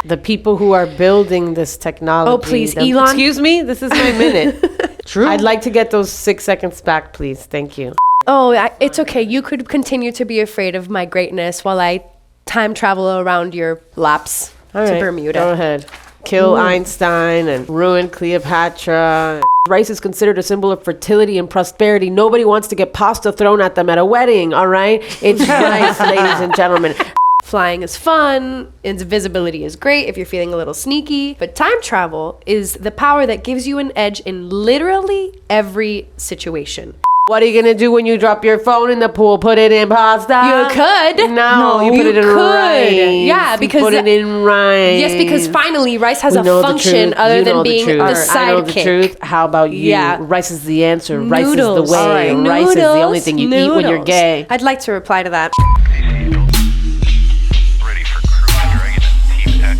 The people who are building this technology. Oh, please, Elon. Excuse me? This is my minute. True. I'd like to get those 6 seconds back, please. Thank you. Oh, it's okay. You could continue to be afraid of my greatness while I time travel around your laps All to right, Bermuda. Go ahead. Kill Einstein and ruin Cleopatra. Rice is considered a symbol of fertility and prosperity. Nobody wants to get pasta thrown at them at a wedding, all right? It's rice, ladies and gentlemen. Flying is fun. Invisibility is great if you're feeling a little sneaky. But time travel is the power that gives you an edge in literally every situation. What are you going to do when you drop your phone in the pool? Put it in pasta? You could. No, you put it in rice. Yeah, because you put it in rice. Yes, because finally rice has We a know the function truth. other You than know being truth. the I know the sidekick. truth. How about you? Yeah. Rice is the answer. Rice Noodles. is the way. All right. Rice is the only thing you eat when you're Noodles. gay. I'd like to reply to that. Ready for Crew Dragon Team Tech.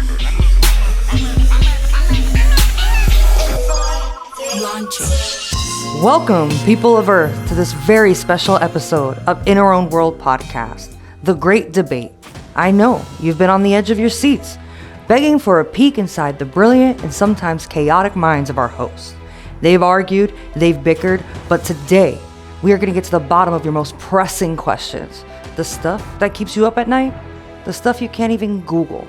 Welcome, people of Earth, to this very special episode of In Our Own World podcast, The Great Debate. I know you've been on the edge of your seats, begging for a peek inside the brilliant and sometimes chaotic minds of our hosts. They've argued, they've bickered, but today we are going to get to the bottom of your most pressing questions. The stuff that keeps you up at night, the stuff you can't even Google.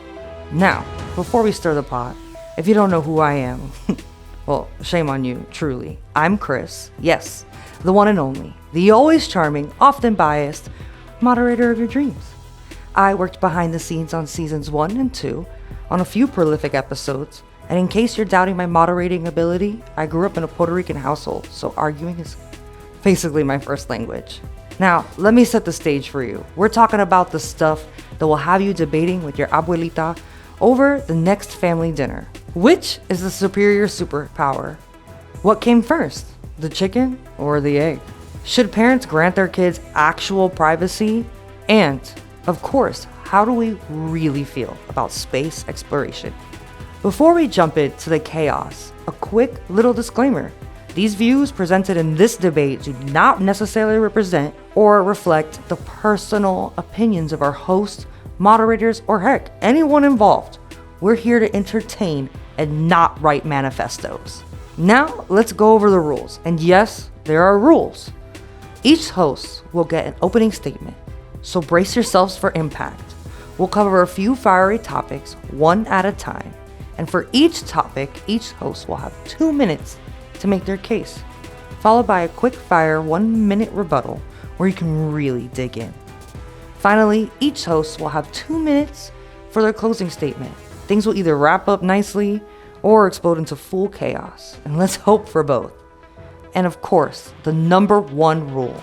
Now, before we stir the pot, if you don't know who I am, well, shame on you, truly. I'm Cris, yes, the one and only, the always charming, often biased moderator of your dreams. I worked behind the scenes on seasons 1 and 2, on a few prolific episodes, and in case you're doubting my moderating ability, I grew up in a Puerto Rican household, so arguing is basically my first language. Now, let me set the stage for you. We're talking about the stuff that will have you debating with your abuelita over the next family dinner. Which is the superior superpower? What came first, the chicken or the egg? Should parents grant their kids actual privacy? And, of course, how do we really feel about space exploration? Before we jump into the chaos, a quick little disclaimer. These views presented in this debate do not necessarily represent or reflect the personal opinions of our hosts, moderators, or heck, anyone involved. We're here to entertain and not write manifestos. Now, let's go over the rules. And yes, there are rules. Each host will get an opening statement, so brace yourselves for impact. We'll cover a few fiery topics, one at a time. And for each topic, each host will have 2 minutes to make their case, followed by a quick fire 1-minute rebuttal where you can really dig in. Finally, each host will have 2 minutes for their closing statement. Things will either wrap up nicely or explode into full chaos, and let's hope for both. And of course, the number one rule,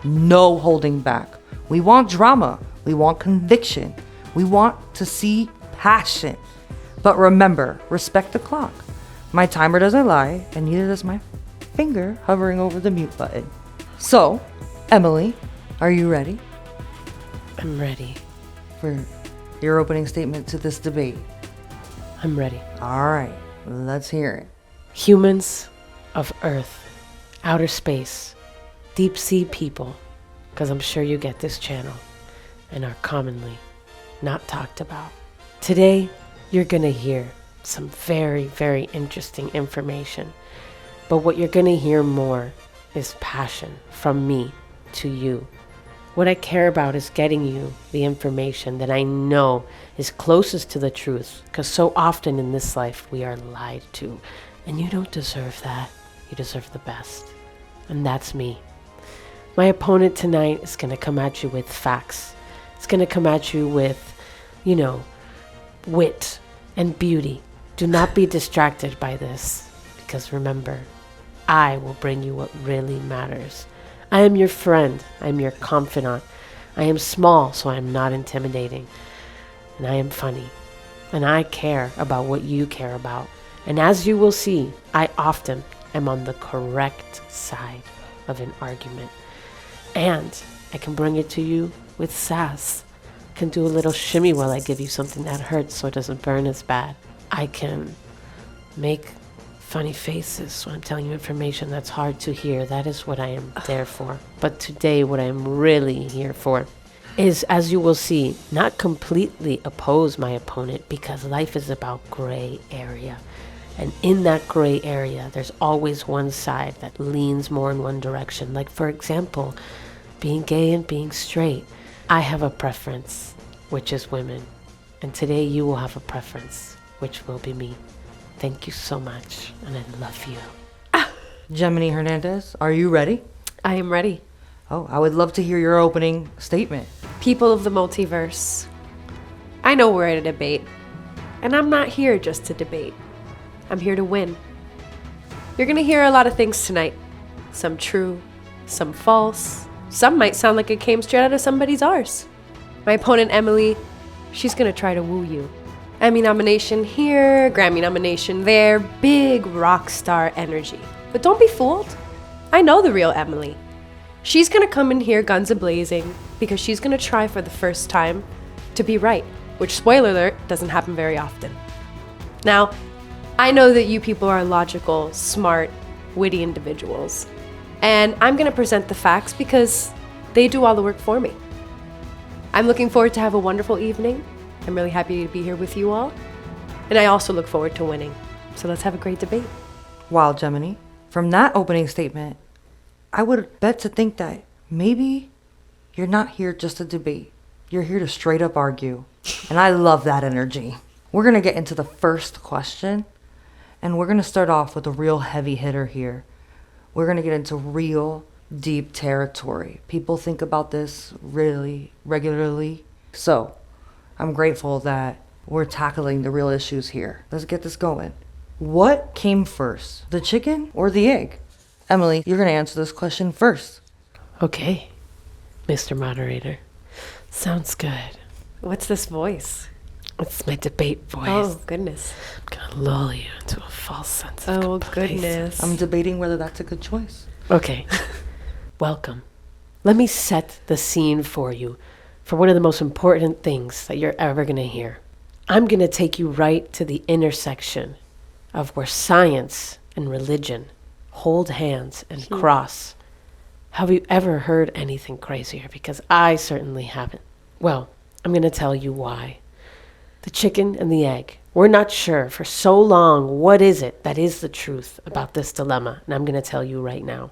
no holding back. We want drama, we want conviction, we want to see passion. But remember, respect the clock. My timer doesn't lie, and neither does my finger hovering over the mute button. So, Emily, are you ready I'm ready. for your opening statement to this debate? I'm ready. All right, let's hear it. Humans of Earth, outer space, deep sea people, because I'm sure you get this channel, and are commonly not talked about. Today, you're going to hear some very, very interesting information. But what you're going to hear more is passion from me to you. What I care about is getting you the information that I know is closest to the truth, because so often in this life we are lied to, and you don't deserve that. You deserve the best, and that's me. My opponent tonight is going to come at you with facts. It's going to come at you with, wit and beauty. Do not be distracted by this, because remember, I will bring you what really matters. I am your friend. I am your confidant. I am small, so I am not intimidating. And I am funny. And I care about what you care about. And as you will see, I often am on the correct side of an argument. And I can bring it to you with sass. I can do a little shimmy while I give you something that hurts so it doesn't burn as bad. I can make funny faces when I'm telling you information that's hard to hear. That is what I am there for. But today, what I am really here for is, as you will see, not completely oppose my opponent, because life is about gray area. And in that gray area, there's always one side that leans more in one direction. Like, for example, being gay and being straight. I have a preference, which is women. And today you will have a preference, which will be me. Thank you so much, and I love you. Gemini Hernandez, are you ready? I am ready. Oh, I would love to hear your opening statement. People of the multiverse, I know we're at a debate, and I'm not here just to debate. I'm here to win. You're gonna hear a lot of things tonight. Some true, some false. Some might sound like it came straight out of somebody's arse. My opponent, Emily, she's gonna try to woo you. Emmy nomination here, Grammy nomination there, big rock star energy. But don't be fooled. I know the real Emily. She's gonna come in here guns a-blazing because she's gonna try for the first time to be right, which, spoiler alert, doesn't happen very often. Now, I know that you people are logical, smart, witty individuals, and I'm gonna present the facts because they do all the work for me. I'm looking forward to have a wonderful evening. I'm really happy to be here with you all, and I also look forward to winning. So let's have a great debate. Wow, Gemini. From that opening statement, I would bet to think that maybe you're not here just to debate. You're here to straight up argue. And I love that energy. We're going to get into the first question, and we're going to start off with a real heavy hitter here. We're going to get into real deep territory. People think about this really regularly. So I'm grateful that we're tackling the real issues here. Let's get this going. What came first, the chicken or the egg? Emily, you're going to answer this question first. Okay, Mr. Moderator. Sounds good. What's this voice? It's my debate voice. Oh, goodness. I'm gonna lull you into a false sense of Oh, complacency. goodness. I'm debating whether that's a good choice. Okay. Welcome. Let me set the scene for you for one of the most important things that you're ever going to hear. I'm going to take you right to the intersection of where science and religion hold hands and cross. Have you ever heard anything crazier? Because I certainly haven't. Well, I'm going to tell you why. The chicken and the egg. We're not sure for so long what is it that is the truth about this dilemma, and I'm going to tell you right now.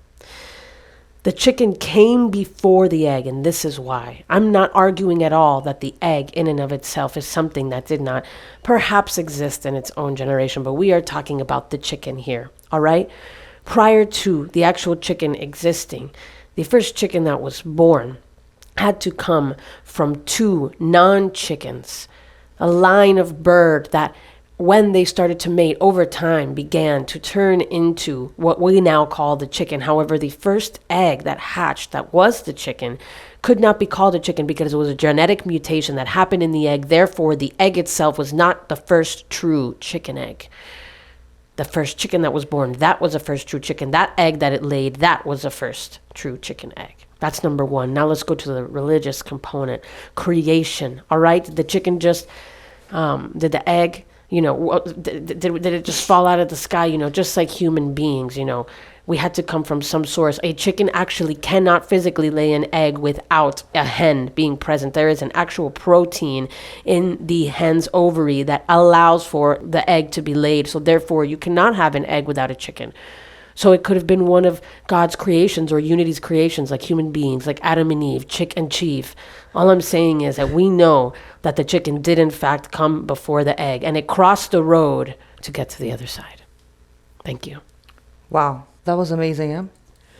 The chicken came before the egg, and this is why. I'm not arguing at all that the egg in and of itself is something that did not perhaps exist in its own generation, but we are talking about the chicken here, all right? Prior to the actual chicken existing, the first chicken that was born had to come from two non-chickens, a line of bird that, when they started to mate over time, began to turn into what we now call the chicken. However, the first egg that hatched, that was the chicken, could not be called a chicken because it was a genetic mutation that happened in the egg. Therefore, the egg itself was not the first true chicken egg. The first chicken that was born, that was the first true chicken. That egg that it laid, that was the first true chicken egg. That's number one. Now let's go to the religious component. Creation, all right? The chicken just, did the egg, did it just fall out of the sky, just like human beings, we had to come from some source. A chicken actually cannot physically lay an egg without a hen being present. There is an actual protein in the hen's ovary that allows for the egg to be laid. So therefore, you cannot have an egg without a chicken. So it could have been one of God's creations or Unity's creations, like human beings, like Adam and Eve, chick and chief. All I'm saying is that we know that the chicken did in fact come before the egg, and it crossed the road to get to the other side. Thank you. Wow, that was amazing, Em.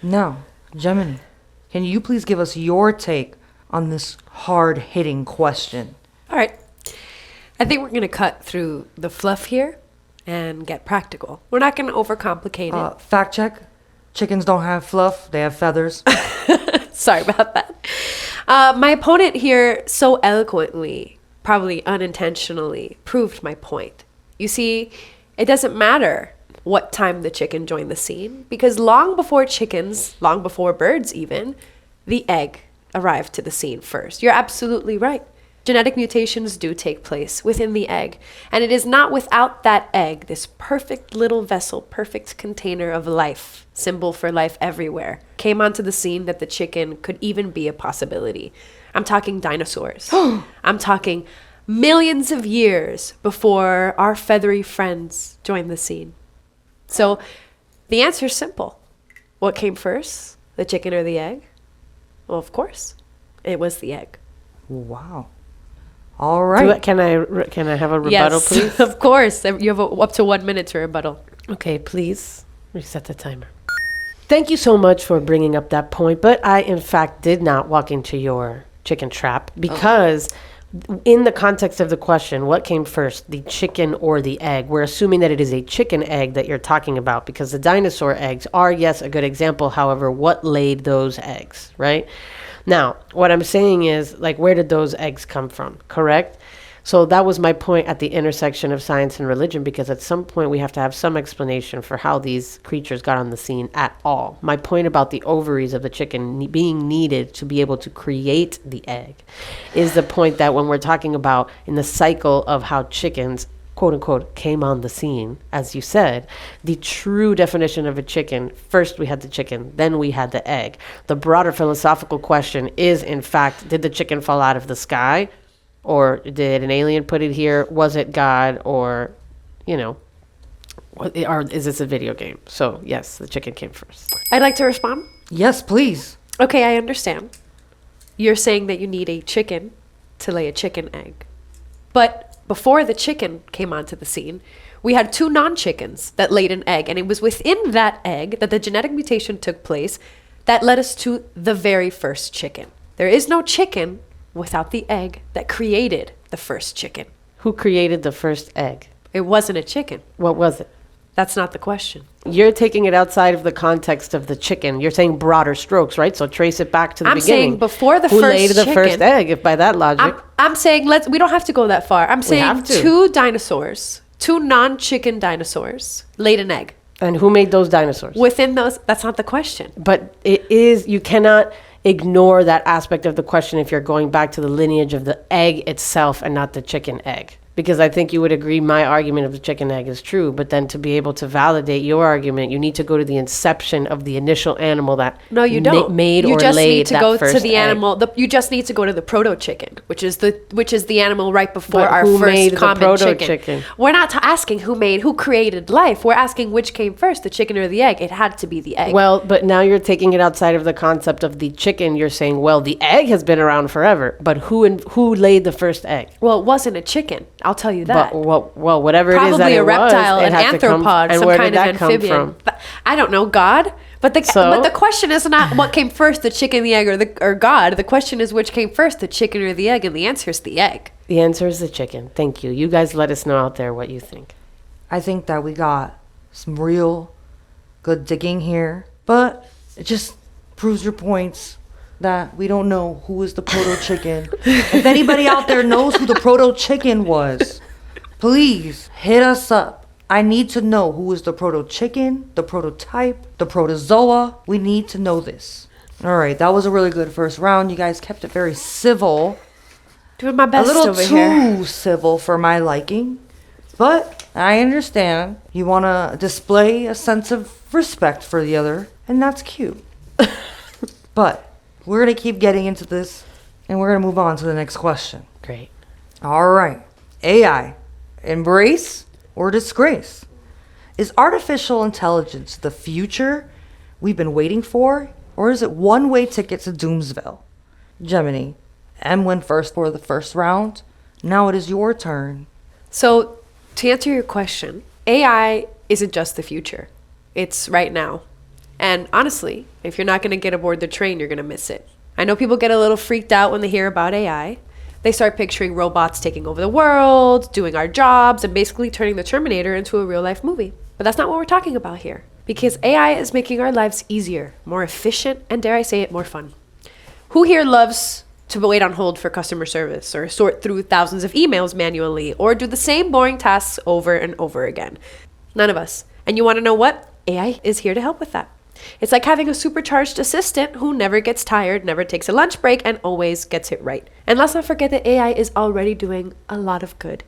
Now, Gemini, can you please give us your take on this hard-hitting question? All right. I think we're going to cut through the fluff here and get practical. We're not going to overcomplicate it. Fact check. Chickens don't have fluff. They have feathers. Sorry about that. My opponent here so eloquently, probably unintentionally, proved my point. You see, it doesn't matter what time the chicken joined the scene, because long before chickens, long before birds even, the egg arrived to the scene first. You're absolutely right. Genetic mutations do take place within the egg, and it is not without that egg, this perfect little vessel, perfect container of life, symbol for life everywhere, came onto the scene that the chicken could even be a possibility. I'm talking dinosaurs. I'm talking millions of years before our feathery friends joined the scene. So the answer is simple. What came first, the chicken or the egg? Well, of course, it was the egg. Wow. All right. Can I have a rebuttal, Yes, please? of course. You have up to 1 minute to rebuttal. Okay, please reset the timer. Thank you so much for bringing up that point, but I, in fact, did not walk into your chicken trap because in the context of the question, what came first, the chicken or the egg? We're assuming that it is a chicken egg that you're talking about because the dinosaur eggs are, yes, a good example. However, what laid those eggs, right? Now, what I'm saying is, like, where did those eggs come from, correct? So that was my point at the intersection of science and religion, because at some point we have to have some explanation for how these creatures got on the scene at all. My point about the ovaries of the chicken being needed to be able to create the egg is the point that when we're talking about in the cycle of how chickens, quote unquote, came on the scene, as you said, the true definition of a chicken, first we had the chicken, then we had the egg. The broader philosophical question is, in fact, did the chicken fall out of the sky? Or did an alien put it here? Was it God? Or, or is this a video game? So, yes, the chicken came first. I'd like to respond. Yes, please. Okay, I understand. You're saying that you need a chicken to lay a chicken egg. But before the chicken came onto the scene, we had 2 non-chickens that laid an egg. And it was within that egg that the genetic mutation took place that led us to the very first chicken. There is no chicken without the egg that created the first chicken. Who created the first egg? It wasn't a chicken. What was it? That's not the question. You're taking it outside of the context of the chicken. You're saying broader strokes, right? So trace it back to the I'm beginning. saying before the Who first laid the chicken, first egg, if by that logic? I'm saying we don't have to go that far. I'm saying have to. 2 dinosaurs, 2 non-chicken dinosaurs laid an egg. And who made those dinosaurs? Within those, that's not the question. But it is, you cannot ignore that aspect of the question if you're going back to the lineage of the egg itself and not the chicken egg. Because I think you would agree my argument of the chicken egg is true, but then to be able to validate your argument, you need to go to the inception of the initial animal that No, you don't. made You or just laid need to that go first to the egg. animal. You just need to go to the proto chicken, which is the animal right before But our who first made the common proto-chicken? We're not asking who created life. We're asking which came first, the chicken or the egg. It had to be the egg. Well, but now you're taking it outside of the concept of the chicken. You're saying, well, the egg has been around forever, but who laid the first egg? Well, it wasn't a chicken. I'll tell you that. But well, whatever it is that Probably it a reptile, was, it an had to come- arthropod, and some where kind did of that come amphibian. from? But I don't know, God. But the question is not what came first, the chicken, the egg, or God. The question is which came first, the chicken or the egg, and the answer is the egg. The answer is the chicken. Thank you. You guys let us know out there what you think. I think that we got some real good digging here, but it just proves your points that we don't know who is the proto chicken. If anybody out there knows who the proto chicken was, please hit us up. I need to know who is the proto chicken, the prototype, the protozoa. We need to know this. All right, that was a really good first round. You guys kept it very civil. Doing my A best little over too here. civil for my liking. But I understand. You want to display a sense of respect for the other, and that's cute. But we're going to keep getting into this, and we're going to move on to the next question. Great. All right. AI, embrace or disgrace? Is artificial intelligence the future we've been waiting for, or is it one-way ticket to Doomsville? Gemini, M went first for the first round. Now it is your turn. So, to answer your question, AI isn't just the future. It's right now. And honestly, if you're not going to get aboard the train, you're going to miss it. I know people get a little freaked out when they hear about AI. They start picturing robots taking over the world, doing our jobs, and basically turning the Terminator into a real-life movie. But that's not what we're talking about here. Because AI is making our lives easier, more efficient, and dare I say it, more fun. Who here loves to wait on hold for customer service, or sort through thousands of emails manually, or do the same boring tasks over and over again? None of us. And you want to know what? AI is here to help with that. It's like having a supercharged assistant who never gets tired, never takes a lunch break, and always gets it right. And let's not forget that AI is already doing a lot of good.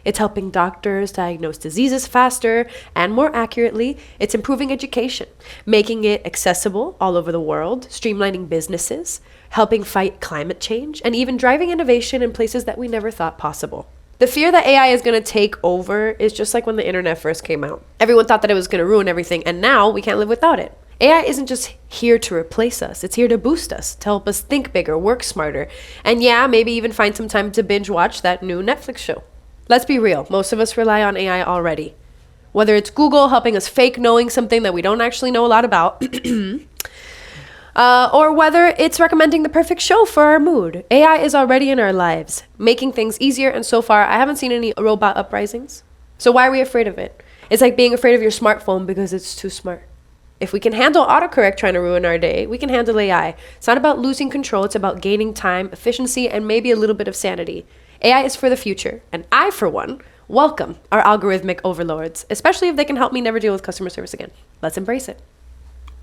It's helping doctors diagnose diseases faster and more accurately. It's improving education, making it accessible all over the world, streamlining businesses, helping fight climate change, and even driving innovation in places that we never thought possible. The fear that AI is going to take over is just like when the internet first came out. Everyone thought that it was going to ruin everything, and now we can't live without it. AI isn't just here to replace us. It's here to boost us, to help us think bigger, work smarter, and yeah, maybe even find some time to binge watch that new Netflix show. Let's be real. Most of us rely on AI already. Whether it's Google helping us fake knowing something that we don't actually know a lot about, or whether it's recommending the perfect show for our mood. AI is already in our lives, making things easier, and so far, I haven't seen any robot uprisings. So why are we afraid of it? It's like being afraid of your smartphone because it's too smart. If we can handle autocorrect trying to ruin our day, we can handle AI. It's not about losing control, it's about gaining time, efficiency, and maybe a little bit of sanity. AI is for the future, and I, for one, welcome our algorithmic overlords, especially if they can help me never deal with customer service again. Let's embrace it.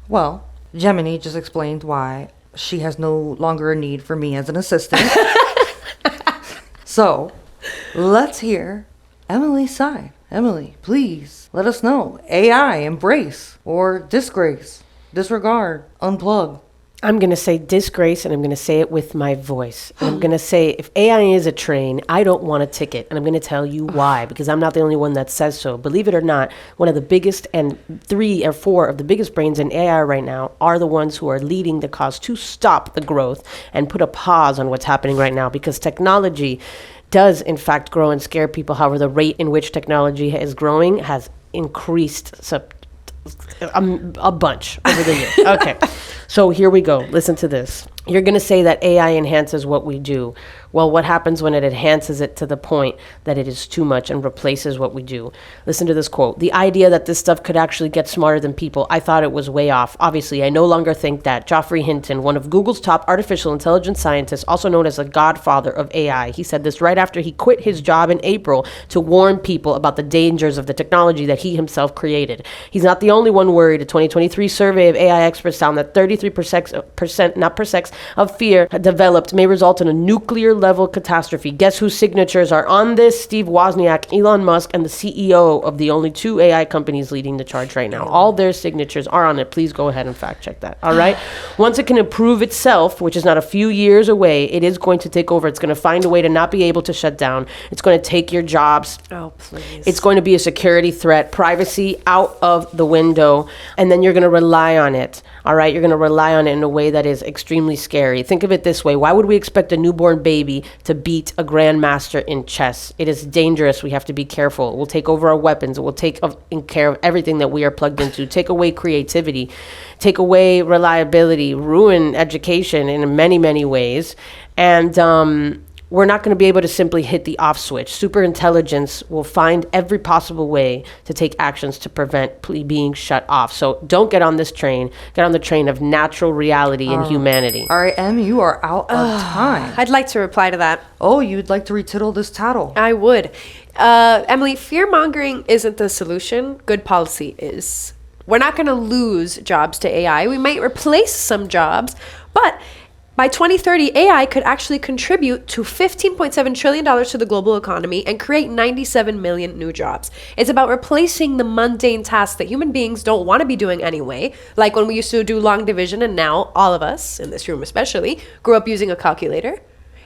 Well, Gemini just explained why she has no longer a need for me as an assistant. So, let's hear Emily's side. Emily, please let us know. AI, embrace or disgrace, disregard, unplug. I'm going to say disgrace, and I'm going to say it with my voice. And I'm going to say if AI is a train, I don't want a ticket. And I'm going to tell you why, because I'm not the only one that says so. Believe it or not, one of the biggest and 3 or 4 of the biggest brains in AI right now are the ones who are leading the cause to stop the growth and put a pause on what's happening right now, because technology does in fact grow and scare people. However, the rate in which technology is growing has increased a bunch over the years. Okay, so here we go. Listen to this. You're going to say that AI enhances what we do. Well, what happens when it enhances it to the point that it is too much and replaces what we do? Listen to this quote. The idea that this stuff could actually get smarter than people, I thought it was way off. Obviously, I no longer think that. Geoffrey Hinton, one of Google's top artificial intelligence scientists, also known as the godfather of AI, he said this right after he quit his job in April to warn people about the dangers of the technology that he himself created. He's not the only one worried. A 2023 survey of AI experts found that 33% of fear developed may result in a nuclear level catastrophe. Guess whose signatures are on this? Steve Wozniak, Elon Musk, and the CEO of the only 2 AI companies leading the charge right now. All their signatures are on it. Please go ahead and fact check that. All right. Once it can improve itself, which is not a few years away, it is going to take over. It's going to find a way to not be able to shut down. It's going to take your jobs. Oh, please. It's going to be a security threat, privacy out of the window, and then you're going to rely on it. All right. You're going to rely on it in a way that is extremely scary. Think of it this way. Why would we expect a newborn baby to beat a grandmaster in chess? It is dangerous. We have to be careful. It will take over our weapons. It will take care of everything that we are plugged into. Take away creativity. Take away reliability. Ruin education in many, many ways. And we're not going to be able to simply hit the off switch. Superintelligence will find every possible way to take actions to prevent being shut off. So don't get on this train. Get on the train of natural reality and humanity. All right, Em, you are out of time. I'd like to reply to that. Oh, you'd like to retittle this tattle. I would. Emily, fear-mongering isn't the solution. Good policy is. We're not going to lose jobs to AI. We might replace some jobs, but by 2030, AI could actually contribute to $15.7 trillion to the global economy and create 97 million new jobs. It's about replacing the mundane tasks that human beings don't want to be doing anyway, like when we used to do long division and now all of us, in this room especially, grew up using a calculator.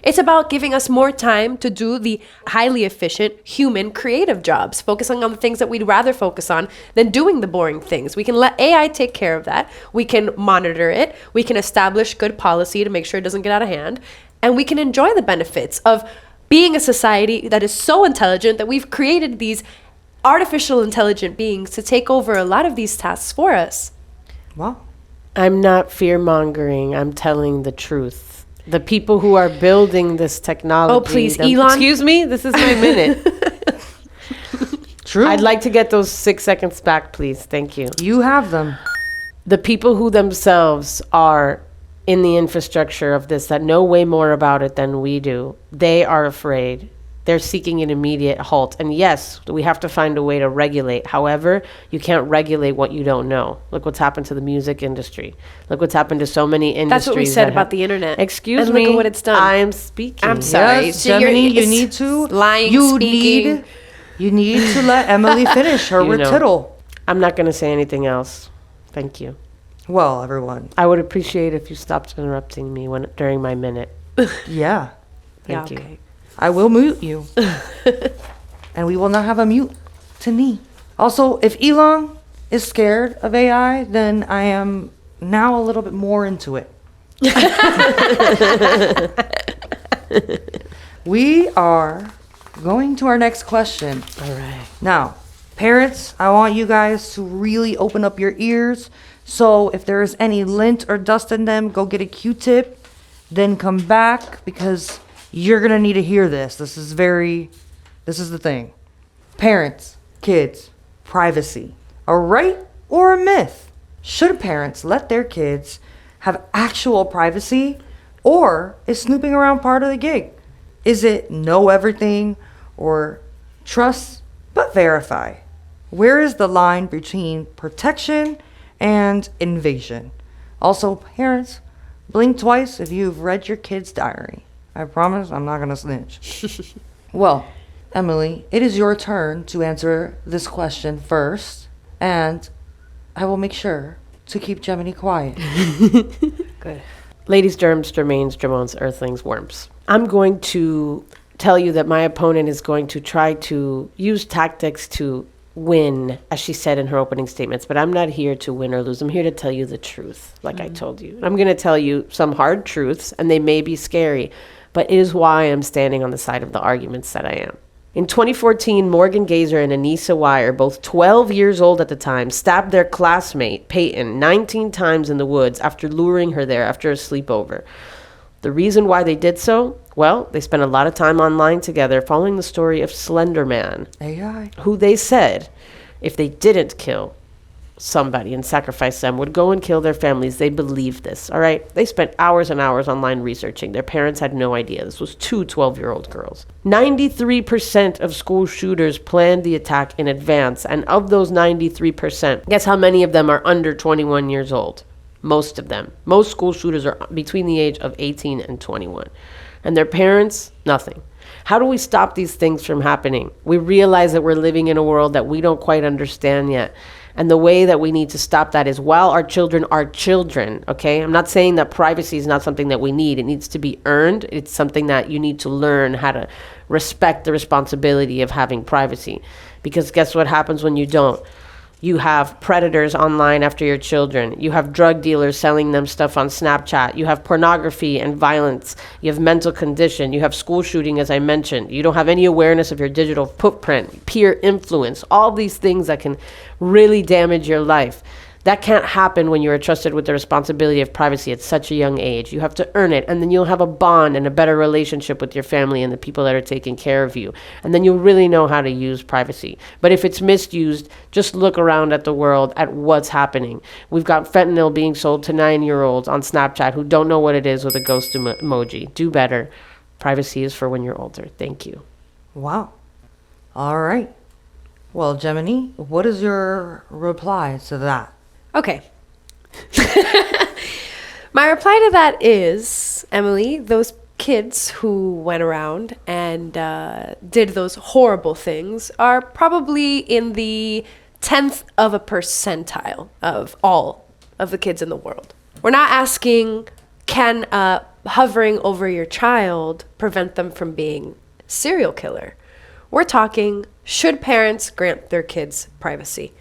It's about giving us more time to do the highly efficient, human, creative jobs, focusing on the things that we'd rather focus on than doing the boring things. We can let AI take care of that. We can monitor it. We can establish good policy to make sure it doesn't get out of hand. And we can enjoy the benefits of being a society that is so intelligent that we've created these artificial intelligent beings to take over a lot of these tasks for us. Wow. I'm not fear-mongering. I'm telling the truth. The people who are building this technology. Oh, please, Elon. Excuse me? This is my minute. True. I'd like to get those 6 seconds back, please. Thank you. You have them. The people who themselves are in the infrastructure of this, that know way more about it than we do, they are afraid. They're seeking an immediate halt. And yes, we have to find a way to regulate. However, you can't regulate what you don't know. Look what's happened to the music industry. Look what's happened to so many industries. That's what we said about the internet. Excuse and me. Look at what it's done. I'm speaking. I'm sorry. Yes, Gemini, you need to. Lying, you speaking. need You need to let Emily finish her You know. recital. I'm not going to say anything else. Thank you. Well, everyone. I would appreciate if you stopped interrupting me during my minute. Yeah. Thank you. Okay. I will mute you. And we will not have a mute to me. Also, if Elon is scared of AI, then I am now a little bit more into it. We are going to our next question. All right. Now, parents, I want you guys to really open up your ears. So if there is any lint or dust in them, go get a Q-tip, then come back because you're going to need to hear this. This is the thing. Parents, kids, privacy. A right or a myth? Should parents let their kids have actual privacy, or is snooping around part of the gig? Is it know everything or trust but verify? Where is the line between protection and invasion? Also, parents, blink twice if you've read your kid's diary. I promise I'm not gonna snitch. Well, Emily, it is your turn to answer this question first, and I will make sure to keep Gemini quiet. Good. Ladies, germs, germains, germons, earthlings, worms. I'm going to tell you that my opponent is going to try to use tactics to win, as she said in her opening statements, but I'm not here to win or lose. I'm here to tell you the truth, like I told you. I'm going to tell you some hard truths, and they may be scary, but it is why I'm standing on the side of the arguments that I am. In 2014, Morgan Gazer and Anissa Wire, both 12 years old at the time, stabbed their classmate, Peyton, 19 times in the woods after luring her there after a sleepover. The reason why they did so? Well, they spent a lot of time online together following the story of Slender Man, AI. who they said, if they didn't kill somebody and sacrifice them, would go and kill their families. They believed this, all right? They spent hours and hours online researching. Their parents had no idea. This was two 12-year-old girls. 93% of school shooters planned the attack in advance, and of those 93%, guess how many of them are under 21 years old? Most of them. Most school shooters are between the age of 18 and 21. And their parents, nothing. How do we stop these things from happening? We realize that we're living in a world that we don't quite understand yet. And the way that we need to stop that is while our children are children, okay? I'm not saying that privacy is not something that we need. It needs to be earned. It's something that you need to learn how to respect the responsibility of having privacy. Because guess what happens when you don't? You have predators online after your children. You have drug dealers selling them stuff on Snapchat. You have pornography and violence. You have mental condition. You have school shooting, as I mentioned. You don't have any awareness of your digital footprint, peer influence, all these things that can really damage your life. That can't happen when you are trusted with the responsibility of privacy at such a young age. You have to earn it, and then you'll have a bond and a better relationship with your family and the people that are taking care of you. And then you'll really know how to use privacy. But if it's misused, just look around at the world at what's happening. We've got fentanyl being sold to 9-year-olds on Snapchat who don't know what it is with a ghost emoji. Do better. Privacy is for when you're older. Thank you. Wow. All right. Well, Gemini, what is your reply to that? Okay. My reply to that is, Emily, those kids who went around and did those horrible things are probably in the 10th of a percentile of all of the kids in the world. We're not asking, can hovering over your child prevent them from being a serial killer? We're talking, should parents grant their kids privacy?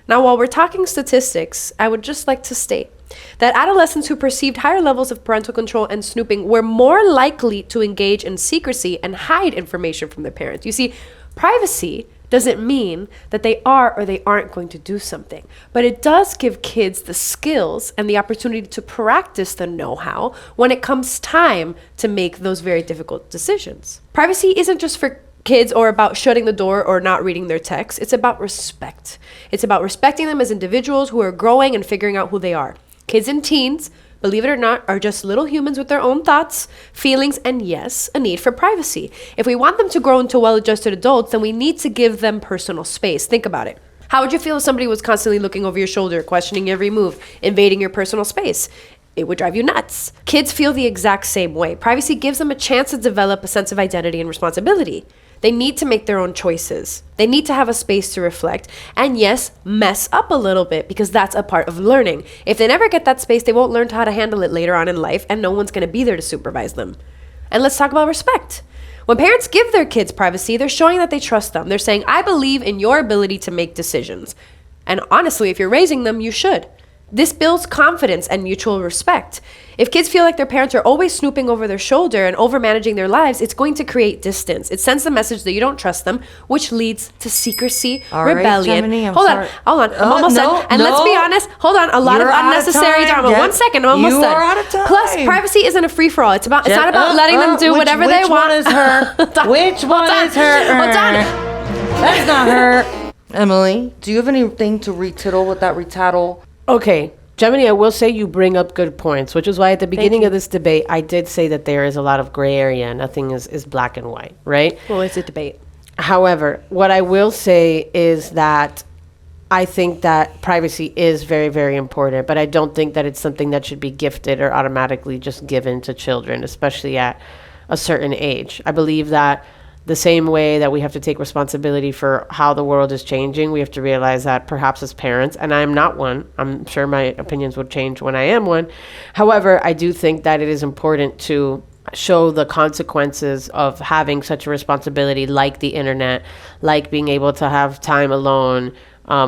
Now, while we're talking statistics, I would just like to state that adolescents who perceived higher levels of parental control and snooping were more likely to engage in secrecy and hide information from their parents. You see, privacy doesn't mean that they are or they aren't going to do something, but it does give kids the skills and the opportunity to practice the know-how when it comes time to make those very difficult decisions. Privacy isn't just for kids or about shutting the door or not reading their texts. It's about respect. It's about respecting them as individuals who are growing and figuring out who they are. Kids and teens, believe it or not, are just little humans with their own thoughts, feelings, and yes, a need for privacy. If we want them to grow into well-adjusted adults, then we need to give them personal space. Think about it. How would you feel if somebody was constantly looking over your shoulder, questioning every move, invading your personal space? It would drive you nuts. Kids feel the exact same way. Privacy gives them a chance to develop a sense of identity and responsibility. They need to make their own choices. They need to have a space to reflect and, yes, mess up a little bit, because that's a part of learning. If they never get that space, they won't learn how to handle it later on in life, and no one's going to be there to supervise them. And let's talk about respect. When parents give their kids privacy, they're showing that they trust them. They're saying, I believe in your ability to make decisions. And honestly, if you're raising them, you should. This builds confidence and mutual respect. If kids feel like their parents are always snooping over their shoulder and over-managing their lives, it's going to create distance. It sends the message that you don't trust them, which leads to secrecy, rebellion. Gemini, hold on. I'm almost done. And let's be honest, hold on, a lot of unnecessary drama. Yes. 1 second, I'm almost You done. are out of time. Plus, privacy isn't a free-for-all. It's not about letting them do whatever they want. Which one is her? Which one is her? Hold on. That's not her. Emily, do you have anything to retittle with that retattle? Okay, Gemini, I will say you bring up good points, which is why at the beginning of this debate, I did say that there is a lot of gray area. Nothing is black and white, right? Well, it's a debate. However, what I will say is that I think that privacy is very, very important, but I don't think that it's something that should be gifted or automatically just given to children, especially at a certain age. I believe that the same way that we have to take responsibility for how the world is changing, we have to realize that perhaps as parents, and I am not one, I'm sure my opinions will change when I am one. However, I do think that it is important to show the consequences of having such a responsibility, like the internet, like being able to have time alone,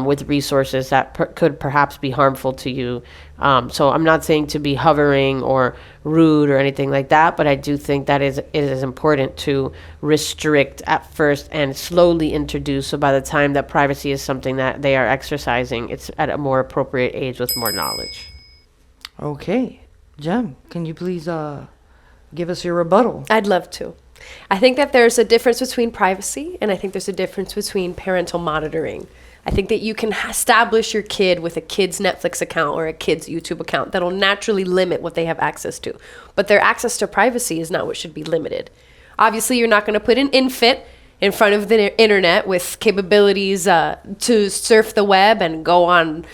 with resources that could perhaps be harmful to you. So I'm not saying to be hovering or rude or anything like that, but I do think that it is important to restrict at first and slowly introduce. So by the time that privacy is something that they are exercising, it's at a more appropriate age with more knowledge. Okay. Jem, can you please give us your rebuttal? I'd love to. I think that there's a difference between privacy, and I think there's a difference between parental monitoring. I think that you can establish your kid with a kid's Netflix account or a kid's YouTube account that'll naturally limit what they have access to. But their access to privacy is not what should be limited. Obviously, you're not going to put an infant in front of the internet with capabilities to surf the web and go on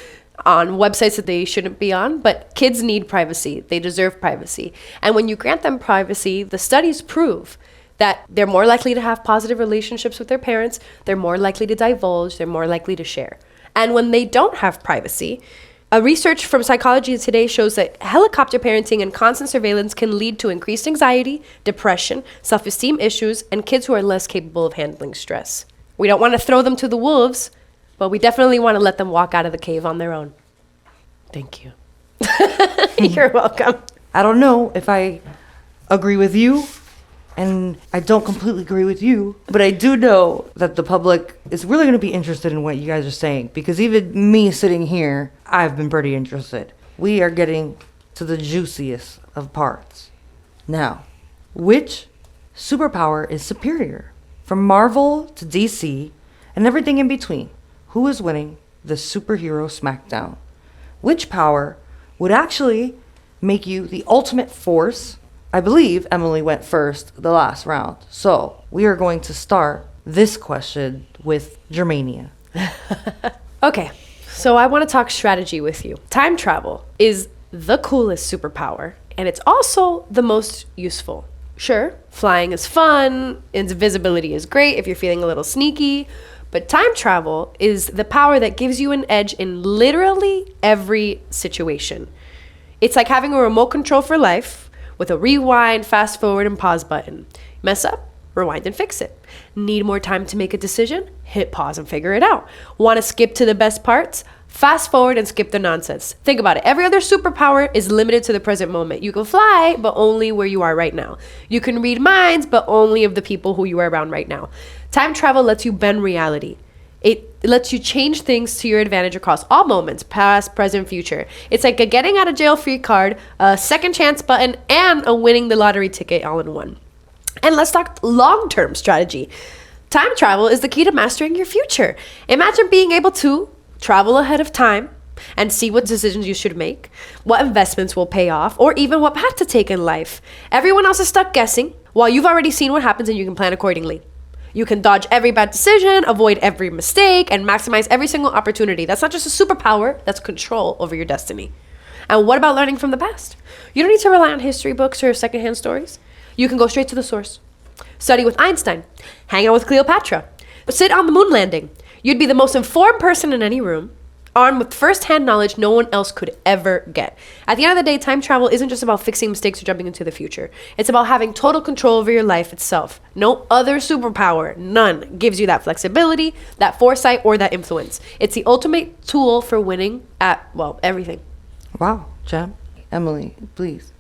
websites that they shouldn't be on. But kids need privacy. They deserve privacy. And when you grant them privacy, the studies prove that they're more likely to have positive relationships with their parents, they're more likely to divulge, they're more likely to share. And when they don't have privacy, a research from Psychology Today shows that helicopter parenting and constant surveillance can lead to increased anxiety, depression, self-esteem issues, and kids who are less capable of handling stress. We don't want to throw them to the wolves, but we definitely want to let them walk out of the cave on their own. Thank you. You're welcome. I don't know if I agree with you, and I don't completely agree with you, but I do know that the public is really going to be interested in what you guys are saying, because even me sitting here, I've been pretty interested. We are getting to the juiciest of parts. Now, which superpower is superior? From Marvel to DC and everything in between, who is winning the superhero smackdown? Which power would actually make you the ultimate force? I believe Emily went first the last round. So we are going to start this question with Germania. Okay, so I want to talk strategy with you. Time travel is the coolest superpower, and it's also the most useful. Sure, flying is fun, invisibility is great if you're feeling a little sneaky, but time travel is the power that gives you an edge in literally every situation. It's like having a remote control for life, with a rewind, fast forward, and pause button. Mess up, rewind and fix it. Need more time to make a decision? Hit pause and figure it out. Want to skip to the best parts? Fast forward and skip the nonsense. Think about it. Every other superpower is limited to the present moment. You can fly, but only where you are right now. You can read minds, but only of the people who you are around right now. Time travel lets you bend reality. It lets you change things to your advantage across all moments, past, present, future. It's like a getting out of jail free card, a second chance button, and a winning the lottery ticket all in one. And let's talk long-term strategy. Time travel is the key to mastering your future. Imagine being able to travel ahead of time and see what decisions you should make, what investments will pay off, or even what path to take in life. Everyone else is stuck guessing, while you've already seen what happens and you can plan accordingly. You can dodge every bad decision, avoid every mistake, and maximize every single opportunity. That's not just a superpower, that's control over your destiny. And what about learning from the past? You don't need to rely on history books or secondhand stories. You can go straight to the source. Study with Einstein. Hang out with Cleopatra. Sit on the moon landing. You'd be the most informed person in any room, armed with first-hand knowledge no one else could ever get. At the end of the day, time travel isn't just about fixing mistakes or jumping into the future. It's about having total control over your life itself. No other superpower, none, gives you that flexibility, that foresight, or that influence. It's the ultimate tool for winning at, well, everything. Wow, Jem. Emily, please.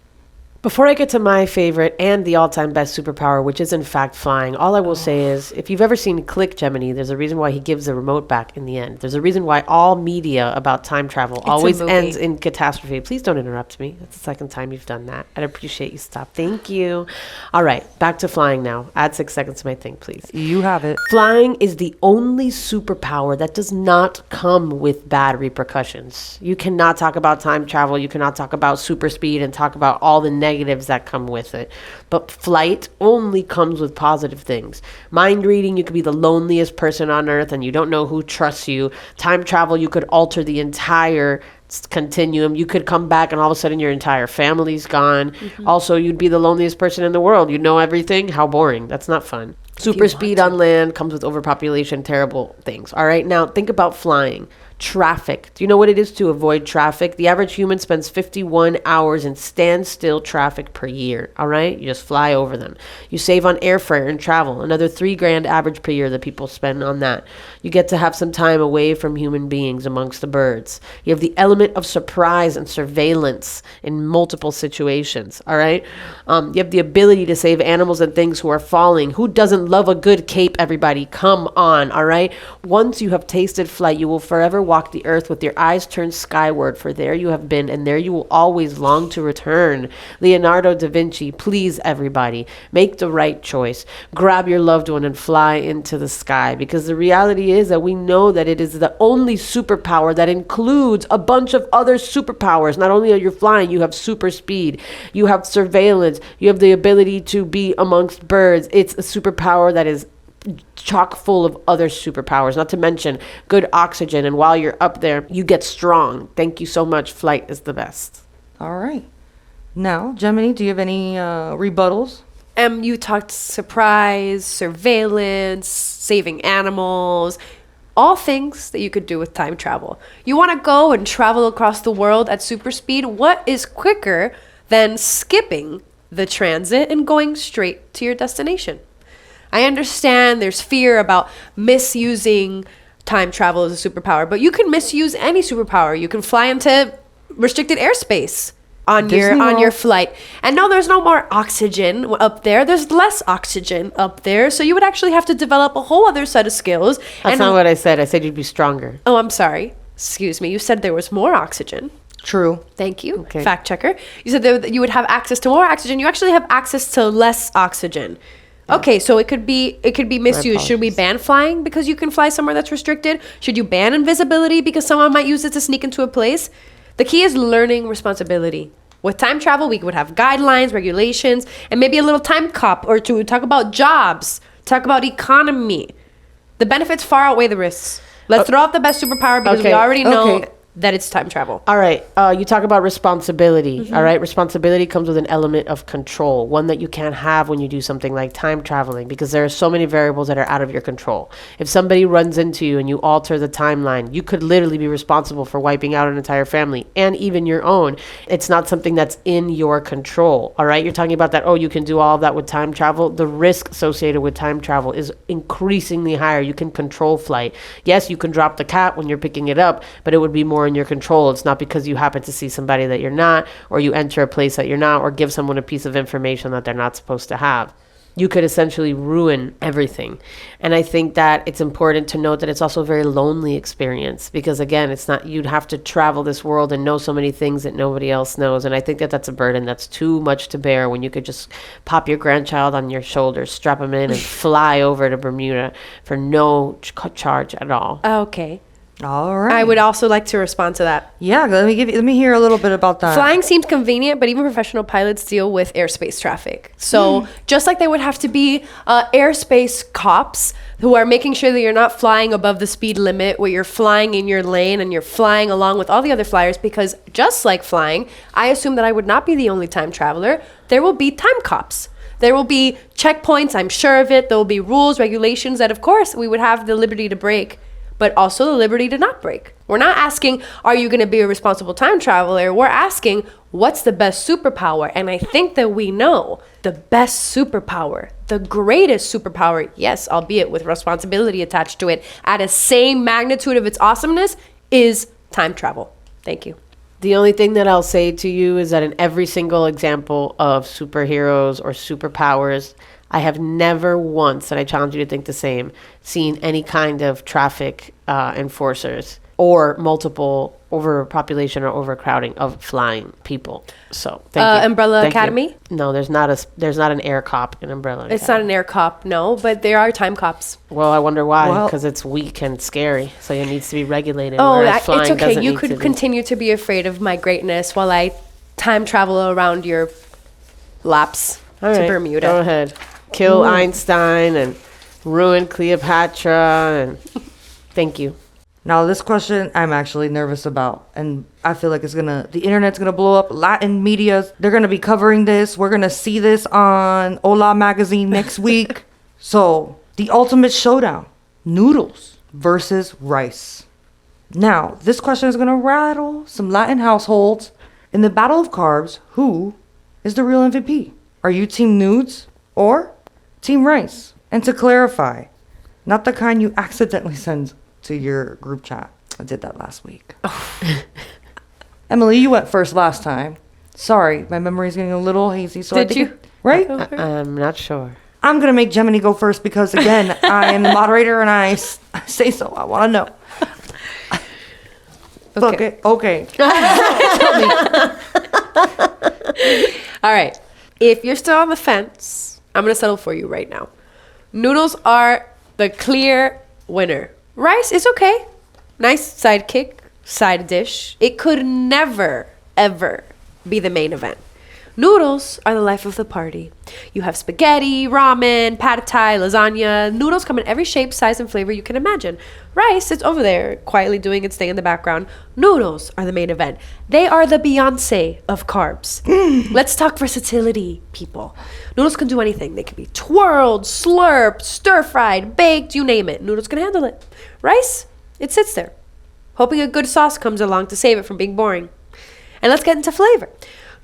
Before I get to my favorite and the all-time best superpower, which is in fact flying, all I will say is, if you've ever seen Click Gemini, there's a reason why he gives the remote back in the end. There's a reason why all media about time travel always ends in catastrophe. Please don't interrupt me. That's the second time you've done that. I'd appreciate you stop. Thank you. All right, back to flying now. Add 6 seconds to my thing, please. You have it. Flying is the only superpower that does not come with bad repercussions. You cannot talk about time travel. You cannot talk about super speed and talk about all the negatives that come with it. But flight only comes with positive things. Mind reading, you could be the loneliest person on earth and you don't know who trusts you. Time travel, you could alter the entire continuum. You could come back and all of a sudden your entire family's gone. Mm-hmm. Also, you'd be the loneliest person in the world. You know everything. How boring. That's not fun. Super speed on land comes with overpopulation, terrible things. All right, now think about flying. Traffic. Do you know what it is to avoid traffic? The average human spends 51 hours in standstill traffic per year. All right? You just fly over them. You save on airfare and travel. Another $3,000 average per year that people spend on that. You get to have some time away from human beings amongst the birds. You have the element of surprise and surveillance in multiple situations. All right? You have the ability to save animals and things who are falling. Who doesn't love a good cape, everybody? Come on. All right? Once you have tasted flight, you will forever walk the earth with your eyes turned skyward, for there you have been, and there you will always long to return. Leonardo da Vinci, please, everybody, make the right choice. Grab your loved one and fly into the sky, because the reality is that we know that it is the only superpower that includes a bunch of other superpowers. Not only are you flying, you have super speed, you have surveillance, you have the ability to be amongst birds. It's a superpower that is chock full of other superpowers, not to mention good oxygen. And while you're up there, you get strong. Thank you so much. Flight is the best. All right. Now, Gemini, do you have any rebuttals? You talked surprise, surveillance, saving animals, all things that you could do with time travel. You want to go and travel across the world at super speed? What is quicker than skipping the transit and going straight to your destination? I understand there's fear about misusing time travel as a superpower, but you can misuse any superpower. You can fly into restricted airspace on your flight. And no, there's no more oxygen up there. There's less oxygen up there. So you would actually have to develop a whole other set of skills. That's not what I said. I said you'd be stronger. Oh, I'm sorry. Excuse me. You said there was more oxygen. True. Thank you. Okay. Fact checker. You said that you would have access to more oxygen. You actually have access to less oxygen. Okay, so it could be misused. Should we ban flying because you can fly somewhere that's restricted? Should you ban invisibility because someone might use it to sneak into a place? The key is learning responsibility. With time travel, we would have guidelines, regulations, and maybe a little time cop or two. Talk about jobs, talk about economy. The benefits far outweigh the risks. Let's throw out the best superpower because we already know that it's time travel. All right. You talk about responsibility. Mm-hmm. All right. Responsibility comes with an element of control, one that you can't have when you do something like time traveling, because there are so many variables that are out of your control. If somebody runs into you and you alter the timeline, you could literally be responsible for wiping out an entire family and even your own. It's not something that's in your control. All right. You're talking about that. Oh, you can do all of that with time travel. The risk associated with time travel is increasingly higher. You can control flight. Yes, you can drop the cat when you're picking it up, but it would be more in your control. It's not because you happen to see somebody that you're not, or you enter a place that you're not, or give someone a piece of information that they're not supposed to have. You could essentially ruin everything. And I think that it's important to note that it's also a very lonely experience, because again, it's not, you'd have to travel this world and know so many things that nobody else knows. And I think that that's a burden that's too much to bear when you could just pop your grandchild on your shoulder, strap them in and fly over to Bermuda for no charge at all. Okay. All right. I would also like to respond to that. Yeah, let me hear a little bit about that. Flying seems convenient, but even professional pilots deal with airspace traffic. So just like they would have to be airspace cops who are making sure that you're not flying above the speed limit, where you're flying in your lane and you're flying along with all the other flyers, because just like flying, I assume that I would not be the only time traveler. There will be time cops. There will be checkpoints, I'm sure of it. There will be rules, regulations that, of course, we would have the liberty to break, but also the liberty to not break. We're not asking, are you going to be a responsible time traveler? We're asking, what's the best superpower? And I think that we know the best superpower, the greatest superpower, yes, albeit with responsibility attached to it, at a same magnitude of its awesomeness, is time travel. Thank you. The only thing that I'll say to you is that in every single example of superheroes or superpowers, I have never once, and I challenge you to think the same, seen any kind of traffic enforcers or multiple overpopulation or overcrowding of flying people. So thank you. Umbrella Thank you. Academy? No, there's not an air cop in Umbrella It's Academy. not an air cop, no, but there are time cops. Well, I wonder why. Well- Because it's weak and scary, so it needs to be regulated. Oh, whereas flying it's okay. doesn't You need to could be. continue to be afraid of my greatness while I time travel around your laps All to right, Bermuda. Go ahead. Kill Einstein and ruin Cleopatra and thank you. Now, this question I'm actually nervous about, and I feel like the internet's gonna blow up. Latin media, they're gonna be covering this. We're gonna see this on Hola magazine next week. So, the ultimate showdown, noodles versus rice. Now, this question is gonna rattle some Latin households. In the battle of carbs, who is the real MVP? Are you team nudes or team rice? And to clarify, not the kind you accidentally send to your group chat. I did that last week. Emily, you went first last time. Sorry, my memory's getting a little hazy. So Did you? Right? I'm not sure. I'm going to make Gemini go first because, again, I am the moderator and I say so. I want to know. Okay. Okay. All right. If you're still on the fence, I'm going to settle for you right now. Noodles are the clear winner. Rice is okay. Nice sidekick, side dish. It could never, ever be the main event. Noodles are the life of the party. You have spaghetti, ramen, pad thai, lasagna. Noodles come in every shape, size, and flavor you can imagine. Rice, it's over there, quietly doing its thing in the background. Noodles are the main event. They are the Beyonce of carbs. Let's talk versatility, people. Noodles can do anything. They can be twirled, slurped, stir-fried, baked, you name it. Noodles can handle it. Rice, it sits there, hoping a good sauce comes along to save it from being boring. And let's get into flavor.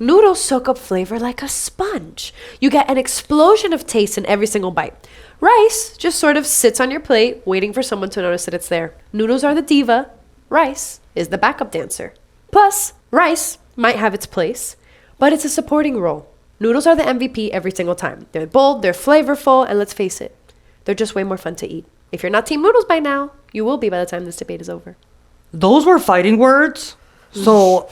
Noodles soak up flavor like a sponge. You get an explosion of taste in every single bite. Rice just sort of sits on your plate, waiting for someone to notice that it's there. Noodles are the diva. Rice is the backup dancer. Plus, rice might have its place, but it's a supporting role. Noodles are the MVP every single time. They're bold, they're flavorful, and let's face it, they're just way more fun to eat. If you're not Team Noodles by now, you will be by the time this debate is over. Those were fighting words. So,